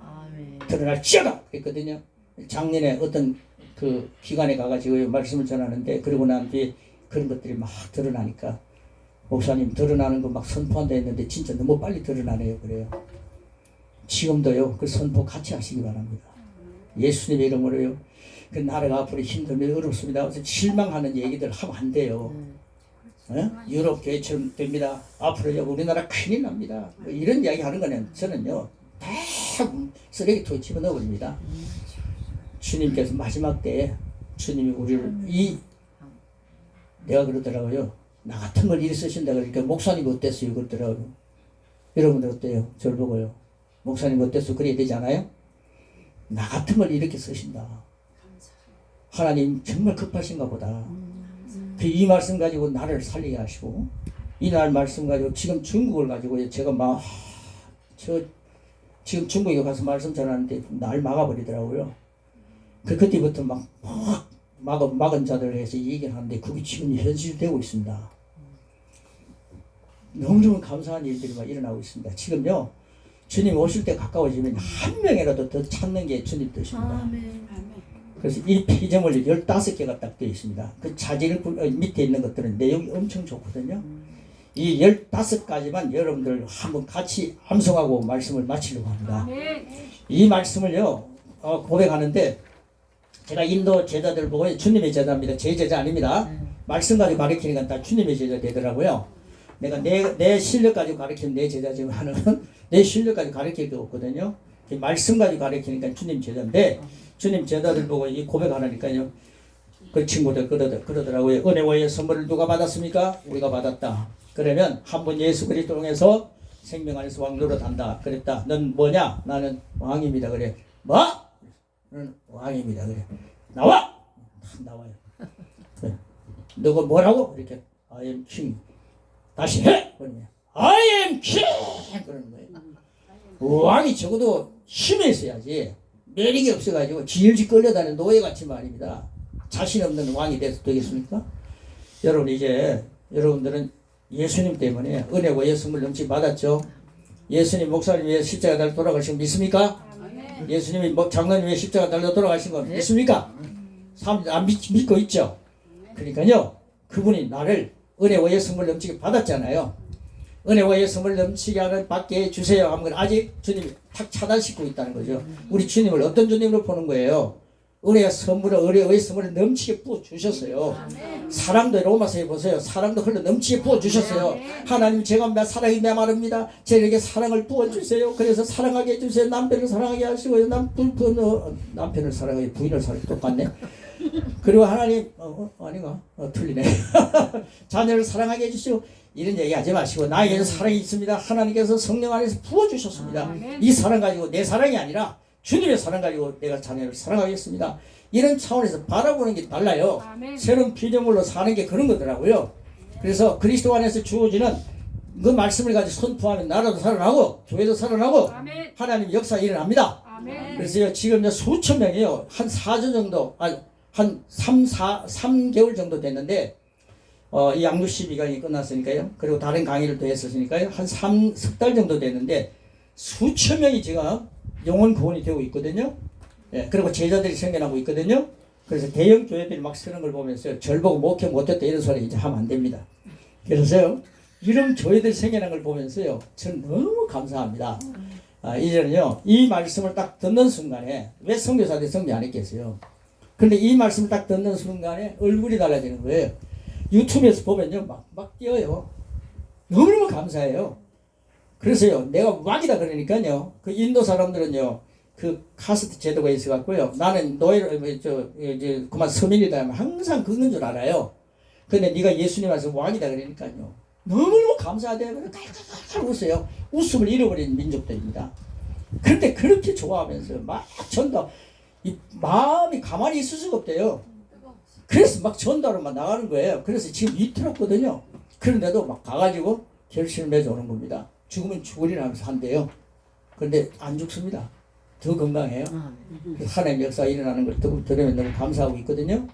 드러날지어다 그랬거든요. 작년에 어떤 그 기관에 가가지고 말씀을 전하는데 그러고 난 뒤에 그런 것들이 막 드러나니까 목사님 드러나는 거 막 선포한다 했는데 진짜 너무 빨리 드러나네요. 그래요. 지금도요 그 선포 같이 하시기 바랍니다. 예수님의 이름으로요. 그 나라가 앞으로 힘들면 어렵습니다. 그래서 실망하는 얘기들 하면 안 돼요. 유럽 교회처럼 됩니다. 앞으로 우리나라 큰일 납니다. 뭐 이런 이야기 하는 거는 저는요 다 쓰레기통에 집어넣어 버립니다. 주님께서 마지막 때에 주님이 우리를 내가 그러더라고요. 나 같은 걸 이리 쓰신다 그러니까 목사님 어땠어요? 그러더라고요. 여러분들 어때요? 저를 보고요. 목사님 어땠어? 그래야 되지 않아요? 나 같은 걸 이렇게 쓰신다. 하나님 정말 급하신가 보다. 이 말씀 가지고 나를 살리게 하시고 이 날 말씀 가지고 지금 중국을 가지고 제가 지금 중국에 가서 말씀 전하는데 날 막아버리더라고요. 그때부터 막은 자들 해서 얘기를 하는데 그게 지금 현실되고 있습니다. 너무너무 감사한 일들이 막 일어나고 있습니다. 지금요 주님 오실 때 가까워지면 한 명이라도 더 찾는 게 주님 뜻입니다. 아멘. 그래서 이 피조물이 15개가 딱 되어 있습니다. 그 자질 밑에 있는 것들은 내용이 엄청 좋거든요. 이 15가지만 여러분들 한번 같이 암송하고 말씀을 마치려고 합니다. 이 말씀을요 고백하는데 제가 인도 제자들 보고 주님의 제자입니다. 제 제자 아닙니다. 말씀 가지고 가르치니까 다 주님의 제자 되더라고요. 내가 내 실력 가지고 가르치는 내 제자지만은 내 실력 가지고 가르칠 게 없거든요. 말씀 가지고 가르치니까 주님 제자인데 주님 제자들 보고 이 고백하니까요 그 친구들 그러더라고요. 은혜와의 선물을 누가 받았습니까? 우리가 받았다. 그러면 한 번 예수 그리스도 통해서 생명 안에서 왕 노릇한다. 그랬다. 넌 뭐냐? 나는 왕입니다. 그래. 뭐? 너는 왕입니다. 그래. 나와! 나와요. 그래. 너가 뭐라고? 이렇게 I am king. 다시 해! 그러면 I am king! 그러는 거예요. 왕이 적어도 힘이 있어야지. 매력이 없어가지고 질질 끌려다니는 노예같이 말입니다. 자신 없는 왕이 되겠습니까? 여러분 이제 여러분들은 예수님 때문에 은혜와 예수님을 넘치 받았죠. 예수님 목사님 위해 십자가 달려 돌아가신 거 믿습니까? 예수님이 장로님 위해 십자가 달려 돌아가신 거 믿습니까? 사람들이 안 믿고 있죠. 그러니까요 그분이 나를 은혜와 예수님을 넘치게 받았잖아요. 은혜와 예수님을 넘치게 하는 받게 해주세요 하는 건 아직 주님이 탁 차단시키고 있다는 거죠. 우리 주님을 어떤 주님으로 보는 거예요? 은혜의 선물을 은혜의 선물을 넘치게 부어주셨어요. 사랑도 로마서에 보세요. 사랑도 흘러 넘치게 부어주셨어요. 하나님 제가 사랑이 메마릅니다. 저에게 사랑을 부어주세요. 그래서 사랑하게 해주세요. 남편을 사랑하게 하시고요. 남편을 사랑하게 부인을 사랑하게 똑같네. 그리고 하나님 아닌가? 틀리네. 자녀를 사랑하게 해주시고 이런 얘기 하지 마시고 나에게는 사랑이 있습니다. 하나님께서 성령 안에서 부어주셨습니다. 이 사랑 가지고 내 사랑이 아니라 주님의 사랑 가지고 내가 자녀를 사랑하겠습니다. 이런 차원에서 바라보는 게 달라요. 새로운 피조물로 사는 게 그런 거더라고요. 그래서 그리스도 안에서 주어지는 그 말씀을 가지고 선포하면 나라도 살아나고 교회도 살아나고 하나님 역사 일어납니다. 그래서 지금 수천 명이요. 한 4주 정도 한 3개월 정도 됐는데 이 양육시 기간이 끝났으니까요. 그리고 다른 강의를 또 했었으니까요. 한 석 달 정도 됐는데 수천 명이 지금 영혼 구원이 되고 있거든요. 예, 그리고 제자들이 생겨나고 있거든요. 그래서 대형 교회들이 막 쓰는 걸 보면서 절 보고 목회 못했다 이런 소리 이제 하면 안 됩니다. 그래서요 이런 교회들이 생겨난 걸 보면서요 저는 너무 감사합니다. 이제는요 이 말씀을 딱 듣는 순간에 왜 선교사들이 성교 안 했겠어요. 근데 이 말씀을 딱 듣는 순간에 얼굴이 달라지는 거예요. 유튜브에서 보면요 막 뛰어요. 너무너무 감사해요. 그래서요 내가 왕이다 그러니까요 그 인도 사람들은요 그 카스트 제도가 있어갖고요 나는 노예로 그만 서민이다 하면 항상 그건 줄 알아요. 근데 네가 예수님 안에서 왕이다 그러니까요 너무너무 감사하대요. 칼칼칼 웃어요. 웃음을 잃어버린 민족들입니다. 그런데 그렇게 좋아하면서 막 전도 이 마음이 가만히 있을 수가 없대요. 그래서 막 전도로 막 나가는 거예요. 그래서 지금 위태롭거든요. 그런데도 막 가가지고 결실을 맺어오는 겁니다. 죽으면 죽으리라 하면서 한대요. 그런데 안 죽습니다. 더 건강해요. 하나님 역사가 일어나는 걸 들으면 너무 감사하고 있거든요.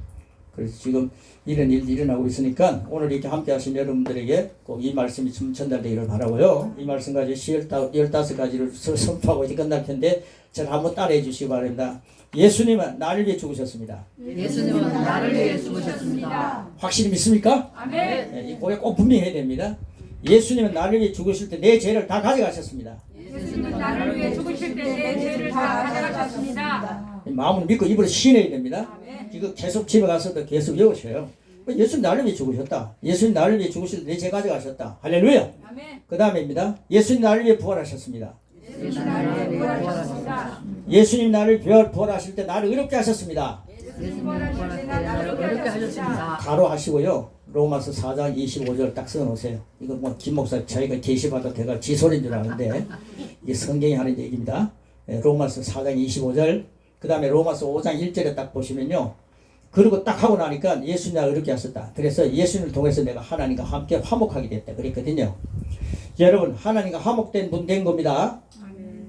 그래서 지금 이런 일이 일어나고 있으니까 오늘 이렇게 함께 하신 여러분들에게 꼭 이 말씀이 좀 전달되기를 바라고요. 이 말씀 가지고 15가지를 선포하고 이제 끝날 텐데 저를 한번 따라해 주시기 바랍니다. 예수님은 나를 위해 죽으셨습니다. 예수님은 나를 위해 죽으셨습니다. 확실히 믿습니까? 아멘. 네, 이 고백 꼭 분명히 해야 됩니다. 예수님은 나를 위해 죽으실 때 내 죄를 다 가져가셨습니다. 예수님은 나를 위해 죽으실 때 내 죄를 다 가져가셨습니다. 마음을 믿고 입으로 시인해야 됩니다. 아멘. 이거 계속 집에 가서도 계속 외우셔요. 예수님 나를 위해 죽으셨다. 예수님 나를 위해 죽으실 때 내 죄 가져가셨다. 할렐루야. 아멘. 그 다음에입니다. 예수님 나를 위해 부활하셨습니다. 예수님 나를 위해 부활하셨습니다. 예수님 나를 부활하실 때 나를 의롭게 하셨습니다. 예수님 부활하실 때 나를 어렵게 하셨습니다. 가로 하시고요. 로마서 4장 25절 딱 써놓으세요. 이거 뭐 김 목사 저희가 계시받아 제가 지소리인 줄 아는데 이게 성경이 하는 얘기입니다. 로마서 4장 25절 그 다음에 로마서 5장 1절에 딱 보시면요. 그리고 딱 하고 나니까 예수님 나를 의롭게 하셨다. 그래서 예수님을 통해서 내가 하나님과 함께 화목하게 됐다. 그랬거든요. 여러분 하나님과 화목된 분 된 겁니다.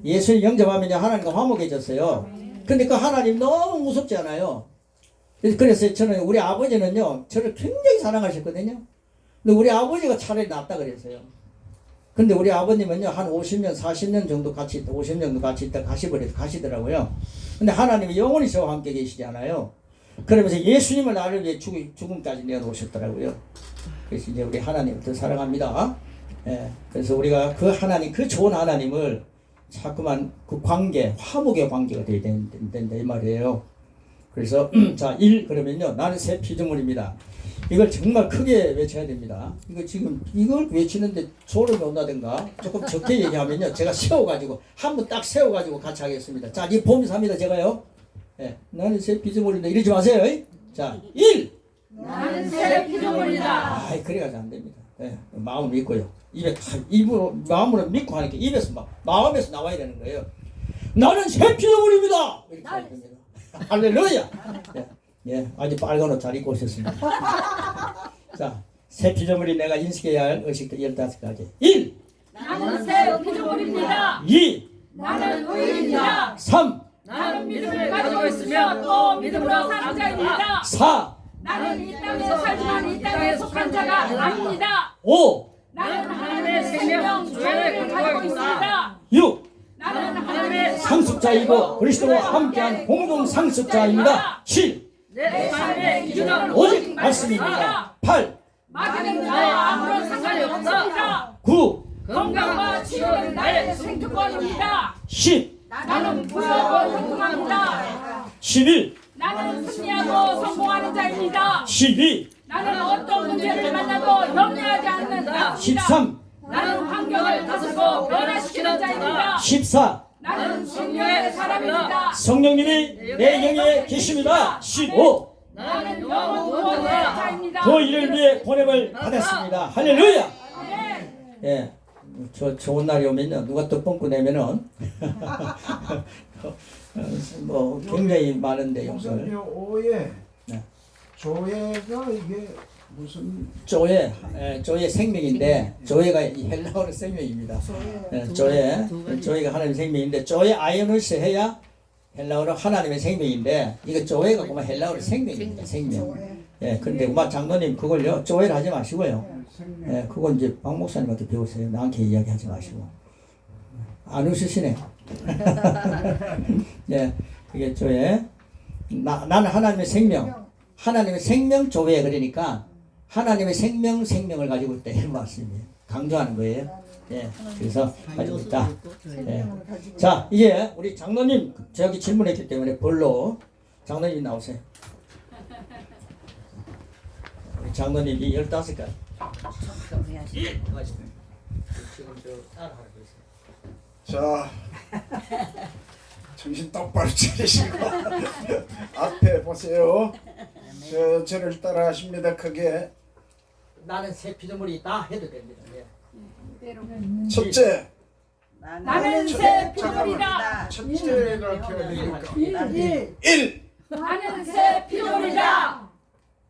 예수님 영접하면 하나님과 화목해졌어요. 근데 그 하나님 너무 무섭지 않아요? 그래서 저는 우리 아버지는요 저를 굉장히 사랑하셨거든요. 근데 우리 아버지가 차라리 낫다 그랬어요. 근데 우리 아버님은요 한 50년 40년 정도 같이 있다 50년 정도 같이 있다 가시더라고요. 근데 하나님이 영원히 저와 함께 계시잖아요. 그러면서 예수님을 나를 위해 죽음까지 내어놓으셨더라고요. 그래서 이제 우리 하나님을 더 사랑합니다. 예, 그래서 우리가 그 하나님 그 좋은 하나님을 자꾸만 그 관계 화목의 관계가 되어야 된다 이 말이에요. 그래서 자 1 그러면요 나는 새 피조물입니다. 이걸 정말 크게 외쳐야 됩니다. 이거 지금 이걸 외치는데 소름이 온다든가 조금 적게 얘기하면요 제가 세워가지고 한번 딱 세워가지고 같이 하겠습니다. 자 이 보면서 합니다 제가요. 예, 나는 새 피조물인데 이러지 마세요. 자, 1. 나는 새 피조물이다. 아이, 그래가지고 안 됩니다. 예, 마음을 믿고요. 입에 입으로 마음으로 믿고 하니까 입에서 막 마음에서 나와야 되는 거예요. 나는 새 피조물입니다. 이렇게 해야 됩니다. 할렐루야. 예, 아주 빨간 옷 잘 입고 오셨습니다. 자, 새 피조물이 내가 인식해야 할 의식도 15가지. 1. 나는 새 피조물입니다. 2. 나는 의인이다. 3. 나는 믿음을 가지고 있으며 또 믿음으로 사는 자입니다. 4. 나는 이 땅에 살지만 이 땅에 속한 자가 아닙니다. 5. 나는 하나님의 생명 조회를 가지고 있습니다. 6. 나는 하나님의 상속자이고 그리스도와 함께한 공동 상속자입니다. 7. 내 삶의 기준은 오직 말씀입니다. 8. 마귀는 나와 아무런 상관이 없습니다. 9. 건강과 치유는 나의 생존권입니다. 10. 나는 부유하고 형통합니다. 11. 나는 승리하고 성공하는 자입니다. 12. 나는 어떤 문제를 만나도 염려하지 않는 자입니다. 13. 나는 환경을 다스리고 변화시키는 자입니다. 14. 나는 승리의 사람입니다. 성령님이 내 영에 계십니다. 15. 나는 영원 구원의 자입니다. 그 일을 위해 보냄을 받았습니다. 할렐루야. 네. 예, 저 좋은 날이 오면요 누가 또 뻥꾸 내면은 뭐 굉장히 많은데 목사님 용서를 오해 네. 조회가 이게 무슨 조회, 조회 생명인데 조회가 이 헬라어의 생명입니다. 조회가 하나님의 생명인데 조회 아이오누스 해야 헬라어로 하나님의 생명인데 이거 조회가 보면 헬라어의 생명입니다. 생명. 예, 근데 엄마 장로님 그걸요 조회를 하지 마시고요. 생명 예, 그건 이제 박 목사님한테 배우세요. 나한테 이야기하지 마시고. 안 웃으시네. 예, 그게 조회. 나는 하나님의 생명 조회 그러니까 하나님의 생명을 가지고 있다 이런 말씀이에요. 강조하는 거예요. 예, 그래서 가지고 있다. 예. 자, 이제 우리 장로님 저기 질문했기 때문에 벌로 장로님 나오세요. 우리 장로님이 15가지. 지금 저 따라하고 있어요. 자 정신 똑바로 차리시고 앞에 보세요. 저를 따라 하십니다. 크게. 나는 새 피조물이 있다 해도 됩니다. 예. 첫째 나는 새 피조물이다. 첫째가 켜야 되니까 1. 나는 새 피조물이다.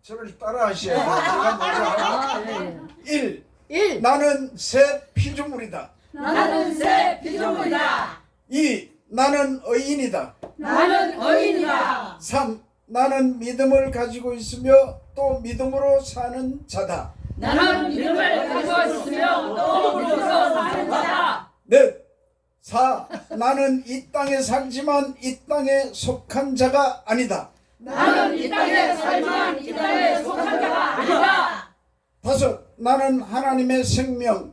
저를 따라 하셔야 돼요. 제가 먼저 1. 나는 새 피조물이다. 나는 새 피조물이다. 2. 나는 의인이다. 나는 의인이다. 3. 나는 믿음을 가지고 있으며 또 믿음으로 사는 자다. 나는 믿음을 가지고 있으며 또 믿음으로 사는 자다. 넷. 4. 나는 이 땅에 살지만 이 땅에 속한 자가 아니다. 나는 이 땅에 살지만 이 땅에 속한 자가 아니다. 5. 나는 하나님의 생명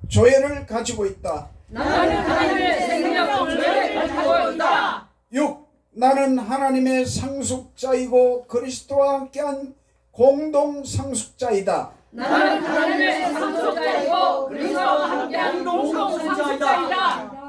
조회를 가지고 있다. 나는 하나님의 생명 조회를 가지고 있다. 6. 나는 하나님의 상속자이고 그리스도와 함께한 공동 상속자이다. 나는 하나님의 상속자이고 그리스도와 함께한 공동 상속자이다.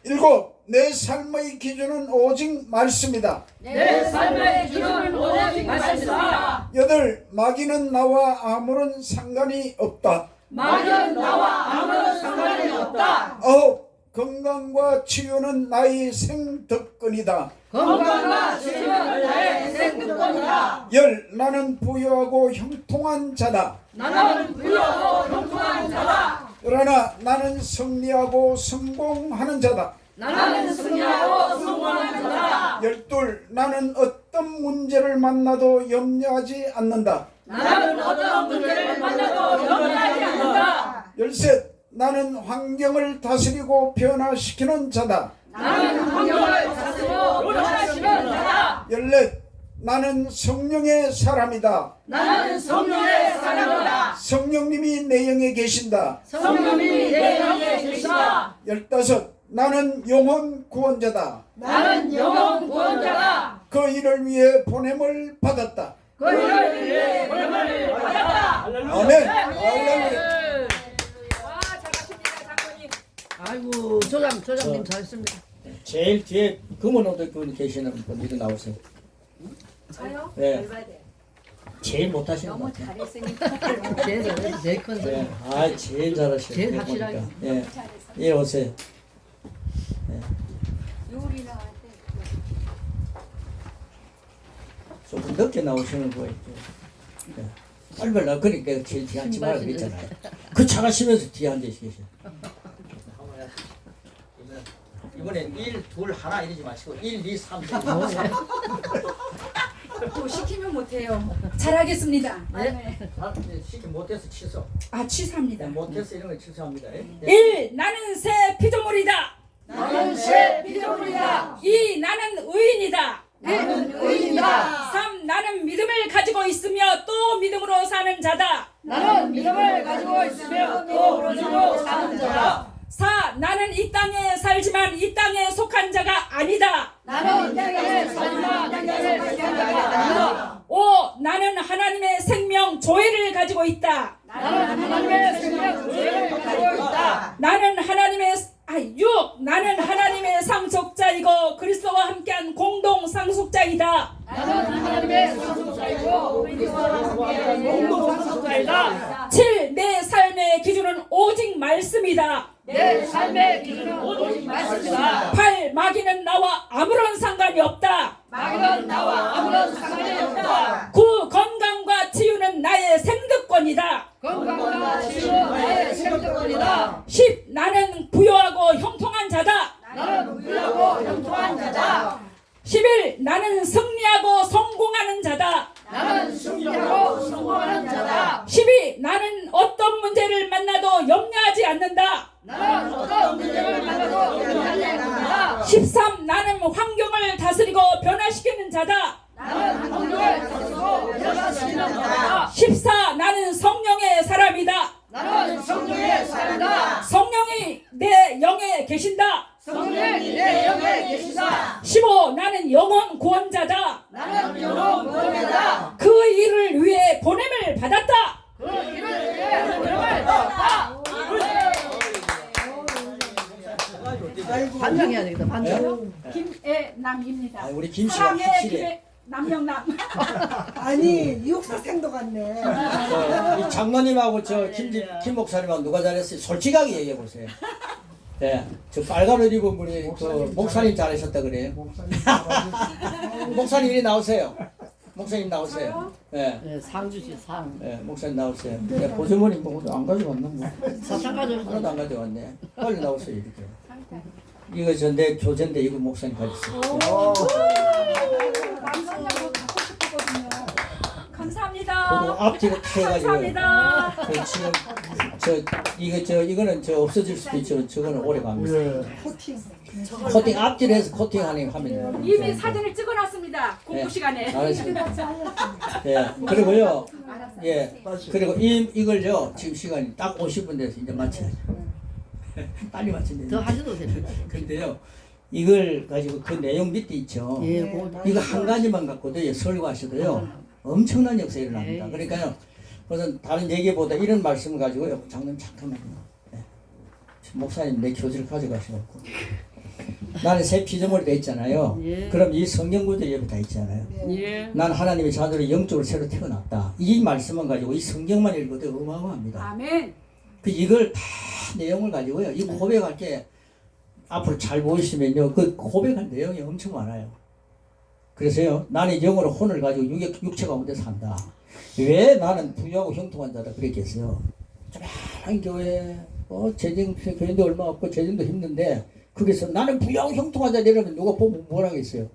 7. 내 삶의 기준은 오직 말씀이다. 내 삶의 기준은 오직 말씀이다. 8. 마귀는 나와 아무런 상관이 없다. 마귀는 나와 아무런 상관이 없다. 9. 건강과 치유는 나의 생덕권이다. 건강과 치유는 나의 생명권이다. 10. 나는 부유하고 형통한 자다. 나는 부유하고 형통한 자다. 11. 나는 승리하고 성공하는 자다. 나는 승리하고 성공하는 자다. 12. 나는 어떤 문제를 만나도 염려하지 않는다. 나는 어떤 문제를 만나도 염려하지 않는다. 13. 나는 환경을 다스리고 변화시키는 자다. 나는 환경을 다스리고 변화시키는 자다. 14. 나는 성령의 사람이다. 나는 성령의 사람이다. 성령님이 내 영에 계신다. 성령님이 내 영에 계시다. 15. 나는 영혼 구원자다. 나는 영혼 구원자다. 그 일을 위해 보냄을 받았다. 그 일을 위해 보냄을 받았다. 아멘. 할렐루야. 와, 잘하십니다, 장로님. 아이고 조장님 잘했습니다. 제일 뒤에 금은 옷 입고 계시는 분 이리 나오세요. 저요? 네. 열받아요. 제일 못하시는 것 너무 같아요. 잘했으니까. 제일 큰 소리. 네. 아, 제일 잘하시네요. 제일 보니까. 확실하게. 예. 잘했어. 예, 오세요. 요리나 할 때. 조금 늦게 나오시는 거 있죠. 네. 빨리빨리 나 그러니까 제일 뒤에 앉지 말라고 그랬잖아요. 그 차가 쉬면서 뒤에 앉아 계세요. 이번엔 1, 2, 1 이러지 마시고 1, 2, 3, 4. 또 시키면 못해요. 잘하겠습니다. 네? 시키 못해서 취소. 아 취소합니다. 못해서 이런 거 취소합니다. 예? 1. 나는 새 피조물이다. 나는 새 피조물이다. 2. 나는 의인이다. 나는 의인이다. 3. 나는 믿음을 가지고 있으며 또 믿음으로 사는 자다. 나는 믿음을 가지고 있으며 또 믿음으로 사는 자다. 4. 나는 이 땅에 살지만 이 땅에 속한 자가 아니다. 나는 이 땅에 살지만 이 땅에 속한 자가 아니다. 5. 나는 하나님의 생명 조회를 가지고 있다. 나는 하나님의 생명 조회를 가지고 있다. 나는 하나님의 6. 나는 하나님의 상속자이고 그리스도와 함께한 공동 상속자이다. 나는 하나님의 상속자이고 그리스도와 함께한 공동 상속자이다. 7. 내 삶의 기준은 오직 말씀이다. 내 삶의 기준은 오직 말씀이다. 8. 마귀는 나와 아무런 상관이 없다. 마귀는 나와 아무런 상관이 없다. 9. 건강과 치유는 나의 생득권이다. 건강과 치유는 나의 생존권이다. 10. 나는 부유하고 형통한 자다. 나는 부유하고 형통한 자다. 11. 나는 승리하고 성공하는 자다. 나는 승리하고 성공하는 자다. 12. 나는 어떤 문제를 만나도 염려하지 않는다. 나는 어떤 문제를 만나도 염려하지 않는다. 13. 나는 환경을 다스리고 변화시키는 자다. 나는 환경을 다스리고 변화시키는 자다. 14. 나는 성령의 사람이다. 나는 성령의 사람이다. 성령이 내 영에 계신다. 성령이 내 영에 계시다. 15. 나는 영혼 구원자다. 나는 영혼 구원자다. 그 일을 위해 보냄을 받았다. 그 일을 위해 보냄을 받았다. 반장해야 되겠다. 반장. 김애남입니다. 우리 김씨가 사랑의 확실해. 남영남. 아니 육사생도 같네. 이 장로님하고 김 목사님하고 누가 잘했어요? 솔직하게 얘기해 보세요. 네, 저 빨간 옷 입은 분이 그 목사님 잘하셨다 그래요. 목사님 이리 나오세요. 목사님 나오세요. 네, 네, 상 주시 상. 네, 목사님 나오세요. 네, 보조머리 뭐 안 가져왔나 뭐. 사탕 가져오셨어. 하나도 안 가져왔네. 빨리 나오세요 이렇게. 이거 저 내 교재인데 이거 목사님 가졌어요. 남성하고 갖고 싶었거든요. 그리고 감사합니다. 앞뒤로 태가지고. 감사합니다. 지금 이거는 없어질 수도 있지만 저거는 오래 갑니다. 예. 코팅 앞뒤로 해서 코팅하면 하면 이미 사진을 찍어놨습니다. 공부 시간에. 알았습니다. 예, 그리고요. 예, 그리고 이걸요. 지금 시간이 딱 50분 돼서 이제 마쳐야죠. 빨리 마치면 더 돼요. 하셔도 됩니다. 근데요. 이걸 가지고 그 내용 밑에 있죠. 예, 그거 이거 한 가지만 갖고도 설교하셔도요. 엄청난 역사 일어납니다. 예. 그러니까요. 우선 다른 얘기보다 이런 말씀을 가지고요. 장로님 잠깐만요. 네. 목사님 내 교재를 가져가셔갖고 나는 새 피조물이 돼 있잖아요. 예. 그럼 이 성경 구절이 옆에 다 있잖아요. 예. 난 하나님의 자녀로 영적으로 새로 태어났다. 이 말씀만 가지고 이 성경만 읽어도 어마어마합니다. 아멘. 이걸 다 내용을 가지고요. 이 고백할 게 앞으로 잘 보이시면요. 그 고백할 내용이 엄청 많아요. 그래서요. 나는 영으로 혼을 가지고 육체 가운데 산다. 왜 나는 부유하고 형통한 자다 그랬겠어요. 조만한 교회 교회도 얼마 없고 재정도 힘든데 거기서 나는 부유하고 형통한 자다 이러면 누가 보면 뭘 하겠어요.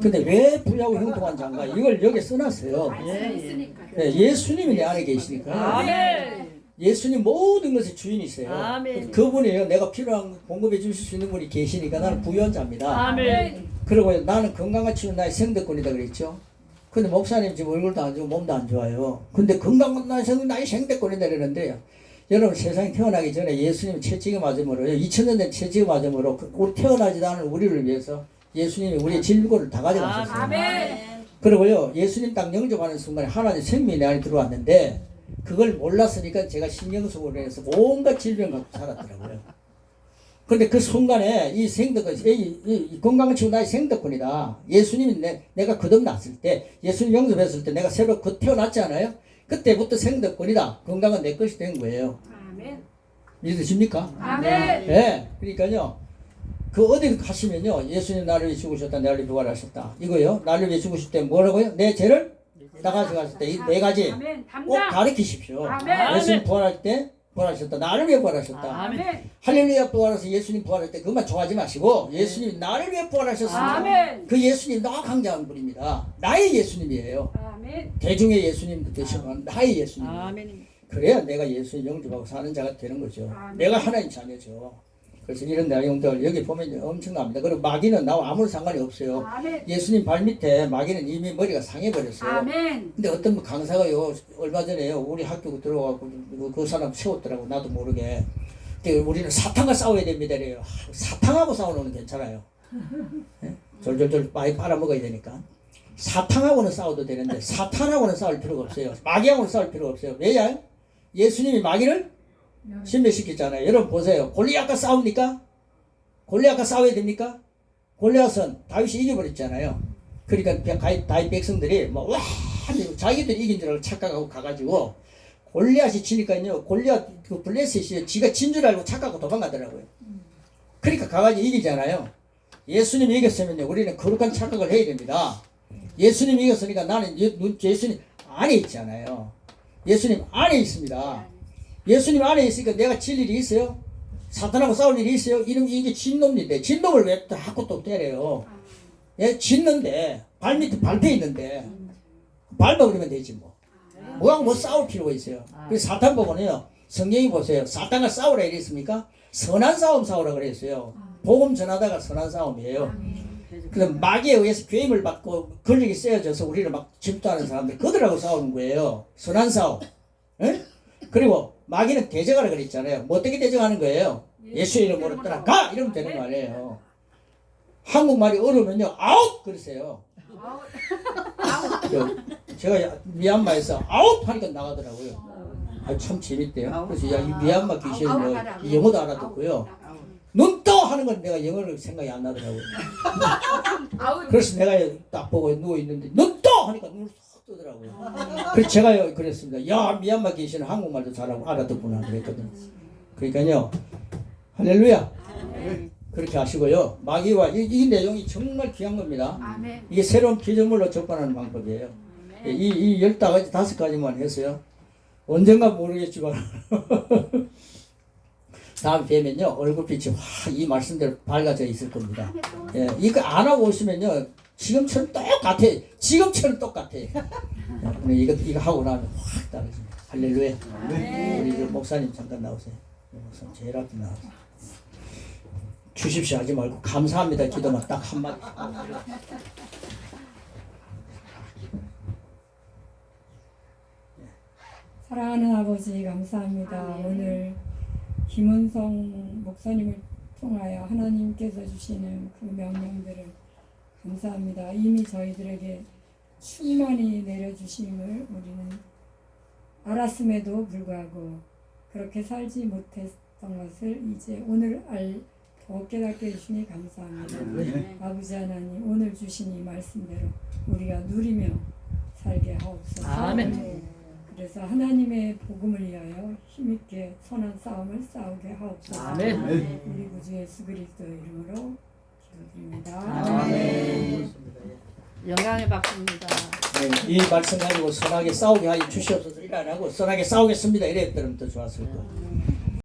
근데 왜 부유하고 형통한 자인가 이걸 여기 써놨어요. 말씀이 있으니까. 네, 예수님이 내 안에 계시니까 아멘. 예수님 모든 것의 주인이세요. 아멘. 그분이에요. 내가 필요한 공급해 주실 수 있는 분이 계시니까 나는 부유한 자입니다. 아멘. 그리고 나는 건강한 치유 나의 생득권이다 그랬죠. 근데 목사님 지금 얼굴도 안 좋고 몸도 안 좋아요. 근데 건강한 나의 생득권이다 그러는데요. 여러분 세상에 태어나기 전에 예수님이 채찍에 맞음으로 2000년 된 채찍에 맞음으로 우리 태어나지도 않은 우리를 위해서 예수님이 우리의 질병을 다 가져가셨어요. 아멘. 그리고요 예수님 딱 영접하는 순간에 하나님 생명이 내 안에 들어왔는데 그걸 몰랐으니까 제가 신경수술을 해서 온갖 질병 갖고 살았더라고요. 근데 그 순간에 이 생덕은 이 건강을 치고 나의 생덕권이다. 예수님이 내가 거듭났을 때, 예수님 영접했을 때 내가 새로 태어났지 않아요? 그때부터 생덕권이다. 건강은 내 것이 된 거예요. 아멘. 믿으십니까? 아멘. 네. 그러니까요. 그 어디 가시면요. 예수님 나를 위해 죽으셨다. 나를 위해 부활하셨다. 이거요. 나를 위해 죽으실 때 뭐라고요? 내 죄를 다 가져가실 때 이 네 가지 아멘. 꼭 담당. 가르치십시오. 아멘. 예수님 부활할 때 부활하셨다. 나를 위해 부활하셨다. 아멘. 할렐루야 부활해서 예수님 부활할 때 그것만 좋아하지 마시고 예수님 나를 위해 부활하셨습니다. 아멘. 그 예수님 너무 강자한 분입니다. 나의 예수님이에요. 아멘. 대중의 예수님도 되시면 나의 예수님. 아멘. 그래야 내가 예수님 영접하고 사는 자가 되는 거죠. 아멘. 내가 하나님 자녀죠. 그래서 이런 내용들 여기 보면 엄청납니다. 그리고 마귀는 나와 아무런 상관이 없어요. 아멘. 예수님 발 밑에 마귀는 이미 머리가 상해버렸어요. 아멘. 근데 어떤 분 강사가요 얼마 전에요 우리 학교 들어가고 그 사람 세웠더라고 나도 모르게. 근데 우리는 사탄과 싸워야 됩니다 이래요. 사탄하고 싸우는 건 괜찮아요. 예? 졸졸졸 많이 빨아먹어야 되니까. 사탄하고는 싸워도 되는데 사탄하고는 싸울 필요가 없어요. 마귀하고는 싸울 필요가 없어요. 왜냐? 예수님이 마귀를 신멸시켰잖아요. 여러분 보세요. 골리앗과 싸웁니까? 골리앗과 싸워야 됩니까? 골리앗은 다윗이 이겨버렸잖아요. 그러니까 다윗 백성들이 와 자기들이 이긴 줄 알고 착각하고 가가지고 골리앗이 지니까요. 골리앗 그 블레셋이 지가 진 줄 알고 착각하고 도망가더라고요. 그러니까 가가지고 이기잖아요. 예수님이 이겼으면요. 우리는 거룩한 착각을 해야 됩니다. 예수님이 이겼으니까 나는 예수님 안에 있잖아요. 예수님 안에 있습니다. 예수님 안에 있으니까 내가 질 일이 있어요? 사탄하고 싸울 일이 있어요? 이게 진놈인데 진놈을 왜 자꾸 또 때려요? 예, 짓는데 발 밑에 발패 있는데 밟아버리면 되지 뭐. 뭐하고 뭐 싸울 필요가 있어요. 그래서 사탄 보고는요. 성경이 보세요. 사탄과 싸우라 이랬습니까? 선한 싸움 싸우라 그랬어요. 복음 전하다가 선한 싸움이에요. 그럼 마귀에 의해서 괴임을 받고 권력이 세워져서 우리를 막 집도하는 사람들 그들하고 싸우는 거예요. 선한 싸움. 예? 그리고 마귀는 대적하라 그랬잖아요. 뭐 어떻게 대적하는 거예요? 예수의 이름으로 떠나가! 이러면 되는 거 아니에요. 한국말이 어려우면요. 아웃! 그러세요. 제가 미얀마에서 아웃! 하니까 나가더라고요. 참 재밌대요. 그래서 야, 이 미얀마 귀신은 영어도 알아듣고요. 눈 떠! 하는 건 내가 영어를 생각이 안 나더라고요. 그래서 내가 딱 보고 누워있는데 눈 떠! 하니까 눈을 쏙 뜨더라고요. 그래서 제가 그랬습니다. 야 미얀마 귀신은 한국말도 잘하고 알아듣구나 그랬거든요. 그러니까요. 할렐루야. 그렇게 하시고요. 마귀와 이 내용이 정말 귀한 겁니다. 아멘. 이게 새로운 피조물로 접근하는 방법이에요. 이 15가지만 했어요. 언젠가 모르겠지만 다음 뵈면요 얼굴빛이 이 말씀대로 밝아져 있을 겁니다. 예, 이거 안 하고 오시면요 지금처럼 똑같아. 지금처럼 똑같아. 이거 하고 나면 확 다르집니다. 할렐루야. 우리 그 목사님 잠깐 나오세요. 목사님 제일 앞에 나오세요. 주십시오 하지 말고 감사합니다 기도만 딱 한마디. 사랑하는 아버지 감사합니다. 오늘 김은성 목사님을 통하여 하나님께서 주시는 그 명령들을 감사합니다. 이미 저희들에게 충만히 내려주심을 우리는 알았음에도 불구하고 그렇게 살지 못했던 것을 이제 오늘 더 깨닫게 해주시니 감사합니다. 아버지 하나님 오늘 주신 이 말씀대로 우리가 누리며 살게 하옵소서. 아멘. 그래서 하나님의 복음을 위하여 힘있게 선한 싸움을 싸우게 하옵소서. 아멘. 우리 구주 예수 그리스도의 이름으로 기도드립니다. 아멘. 영광의 박수입니다. 네, 이 말씀 가지고 선하게 싸우게 하여 주시옵소서. 일 안 하고 선하게 싸우겠습니다. 이랬더면 더 좋았을 거예요.